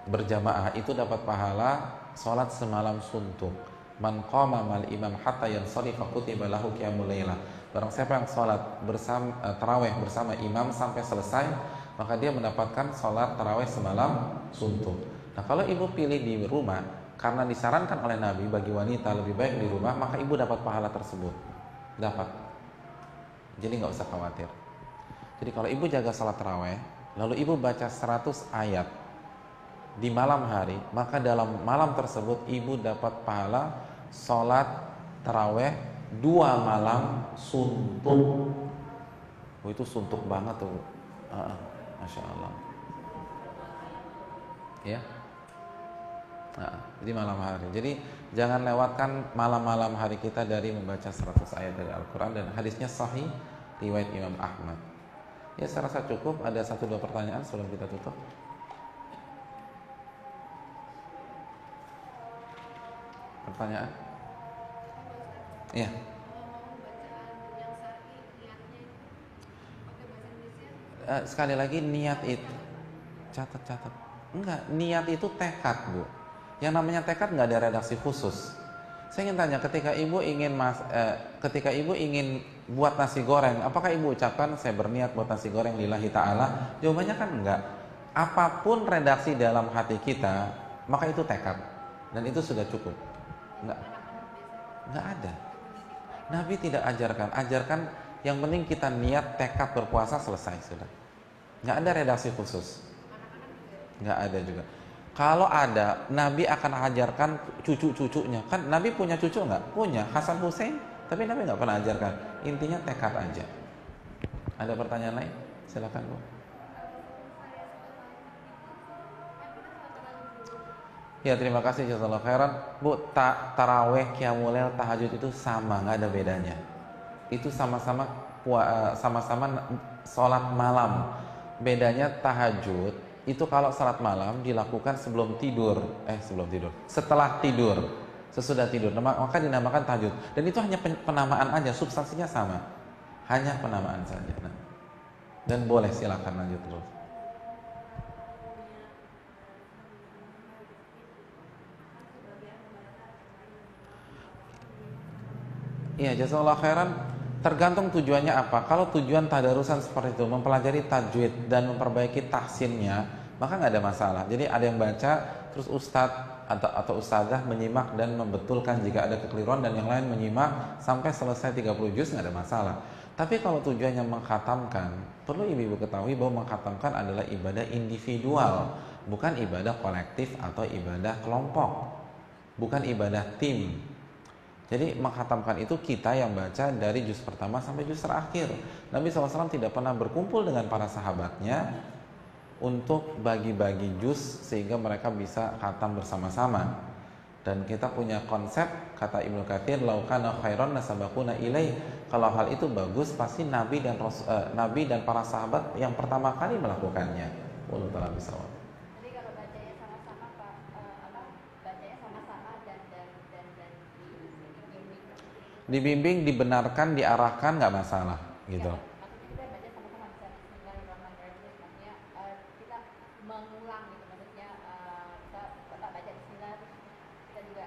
berjamaah itu dapat pahala sholat semalam suntuk. Man qama mal imam hatta yansarifa kutiba lahu qiyamul lailah. Barang siapa yang sholat bersama tarawih bersama imam sampai selesai, maka dia mendapatkan sholat tarawih semalam suntuk. Nah, kalau ibu pilih di rumah karena disarankan oleh Nabi bagi wanita lebih baik di rumah, maka ibu dapat pahala tersebut. Dapat. Jadi nggak usah khawatir. Jadi kalau ibu jaga sholat tarawih, lalu ibu baca 100 ayat di malam hari, maka dalam malam tersebut ibu dapat pahala sholat tarawih 2 malam suntuk. Oh, itu suntuk banget tuh. Masya Allah. Ya. Di malam hari. Jadi jangan lewatkan malam-malam hari kita dari membaca 100 ayat dari Al-Quran. Dan hadisnya sahih riwayat Imam Ahmad. Ya, saya rasa cukup. Ada 1-2 pertanyaan sebelum kita tutup. Pertanyaan? Iya. Sekali lagi, niat itu catat. Enggak, niat itu tekad, Bu. Yang namanya tekad nggak ada redaksi khusus. Saya ingin tanya, ketika ibu ingin buat nasi goreng, apakah ibu ucapkan saya berniat buat nasi goreng lillahi ta'ala? Jawabannya kan enggak. Apapun redaksi dalam hati kita, maka itu tekad. Dan itu sudah cukup. Enggak ada. Nabi tidak ajarkan yang penting kita niat, tekad berpuasa, selesai sudah. Enggak ada redaksi khusus. Enggak ada juga. Kalau ada, Nabi akan ajarkan cucu-cucunya. Kan Nabi punya cucu nggak? Punya, Hasan Hussein. Tapi Nabi nggak pernah ajarkan. Intinya tekad aja. Ada pertanyaan lain? Silakan, Bu. Ya, terima kasih, jazakallahu khairan. Bu, taraweh, qiyamul lail, tahajud itu sama, nggak ada bedanya. Itu sama-sama sholat malam. Bedanya tahajud itu kalau salat malam dilakukan setelah tidur, sesudah tidur, maka dinamakan tahajud. Dan itu hanya penamaan aja, substansinya sama, hanya penamaan saja. Dan boleh, silakan lanjut terus. Iya, jazakallahu khairan. Tergantung tujuannya apa. Kalau tujuan tadarusan seperti itu, mempelajari tajwid dan memperbaiki tahsinnya, maka nggak ada masalah. Jadi ada yang baca, terus ustadz atau ustadzah menyimak dan membetulkan jika ada kekeliruan, dan yang lain menyimak sampai selesai 30 juz, nggak ada masalah. Tapi kalau tujuannya mengkhatamkan, perlu ibu-ibu ketahui bahwa mengkhatamkan adalah ibadah individual, bukan ibadah kolektif atau ibadah kelompok, bukan ibadah tim. Jadi mengkhatamkan itu kita yang baca dari juz pertama sampai juz terakhir. Nabi SAW tidak pernah berkumpul dengan para sahabatnya untuk bagi-bagi juz sehingga mereka bisa khatam bersama-sama. Dan kita punya konsep, kata Ibnu Katsir, "Lau kana khairan nasabaquna ilaih." Kalau hal itu bagus, pasti Nabi dan para sahabat yang pertama kali melakukannya. Wallahu ta'ala bishawab. Jadi kalau bacanya sama-sama Pak, bacanya sama-sama dan dibimbing, dibenarkan, diarahkan nggak masalah, gitu. Ya, maksudnya kita baca sama-sama bisa Bismillahirrahmanirrahim, maksudnya kita mengulang gitu, maksudnya kita Bapak baca Bismillah, kita juga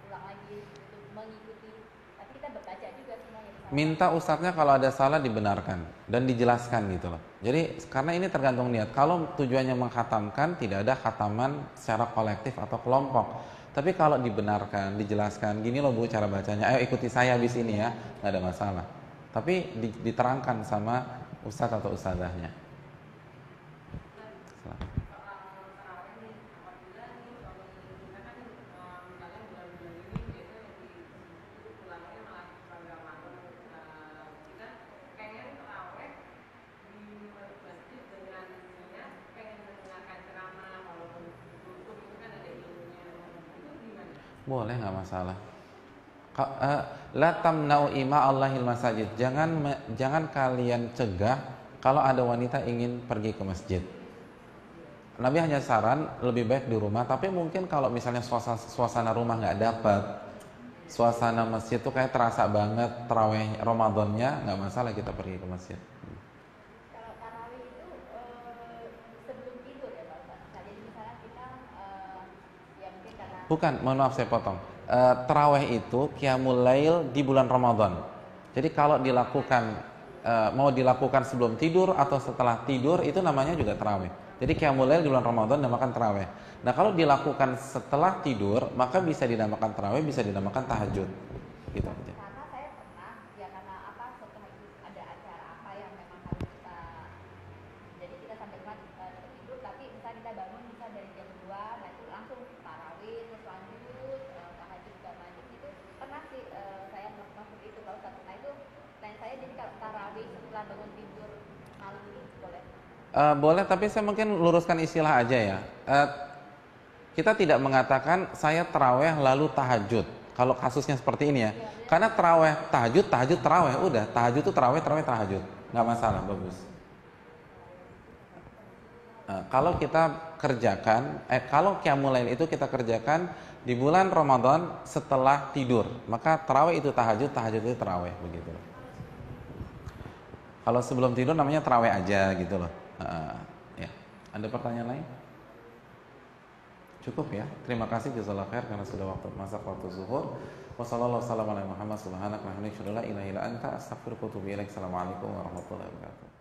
ulang lagi gitu, mengikuti, tapi kita baca juga semuanya. Minta ustadznya kalau ada salah dibenarkan dan dijelaskan gitu loh. Jadi karena ini tergantung niat. Kalau tujuannya mengkhatamkan, tidak ada khataman secara kolektif atau kelompok. Tapi kalau dibenarkan, dijelaskan, gini loh Bu cara bacanya, ayo ikuti saya habis ini ya, nggak ada masalah. Tapi diterangkan sama ustadz atau ustadzahnya. Boleh, nggak masalah. La tamna'u ima Allahil masajid. Jangan kalian cegah kalau ada wanita ingin pergi ke masjid. Nabi hanya saran lebih baik di rumah. Tapi mungkin kalau misalnya suasana rumah nggak dapat, suasana masjid tuh kayak terasa banget tarawih Ramadannya, nggak masalah kita pergi ke masjid. Kalau tarawih itu sebelum tidur ya Pak Ustaz. Jadi misalnya kita ya mungkin karena Bukan, mohon maaf saya potong. Tarawih itu qiyamul lail di bulan Ramadan. Jadi kalau dilakukan mau dilakukan sebelum tidur atau setelah tidur itu namanya juga tarawih. Jadi qiyamul lail di bulan Ramadan dinamakan tarawih. Nah, kalau dilakukan setelah tidur maka bisa dinamakan tarawih, bisa dinamakan tahajud. Gitu aja. karena saya pernah ya karena apa setelah itu ada acara apa yang memang harus kita, jadi kita sampai rumah tidur, tapi misalnya kita bangun bisa dari jam 2, nah itu langsung tarawih terus lanjut tahajud juga lanjut itu pernah sih saya melakukan seperti itu Pak Ustaz. Nah itu plan saya, jadi kalau tarawih setelah bangun tidur malam ini boleh? Boleh, tapi saya mungkin luruskan istilah aja ya. Kita tidak mengatakan saya tarawih lalu tahajud. Kalau kasusnya seperti ini ya. Karena tarawih tahajud tarawih, udah tahajud itu tarawih tahajud, nggak masalah, bagus. Kalau kita kerjakan, kalau qiyamul lail itu kita kerjakan di bulan Ramadan setelah tidur, maka tarawih itu tahajud itu tarawih, begitu. Kalau sebelum tidur namanya tarawih aja gitu loh. Ya. Ada pertanyaan lain? Cukup ya. Terima kasih jazakallahu khair karena sudah masak waktu zuhur. Wassalamualaikum warahmatullahi wabarakatuh. Assalamualaikum warahmatullahi wabarakatuh.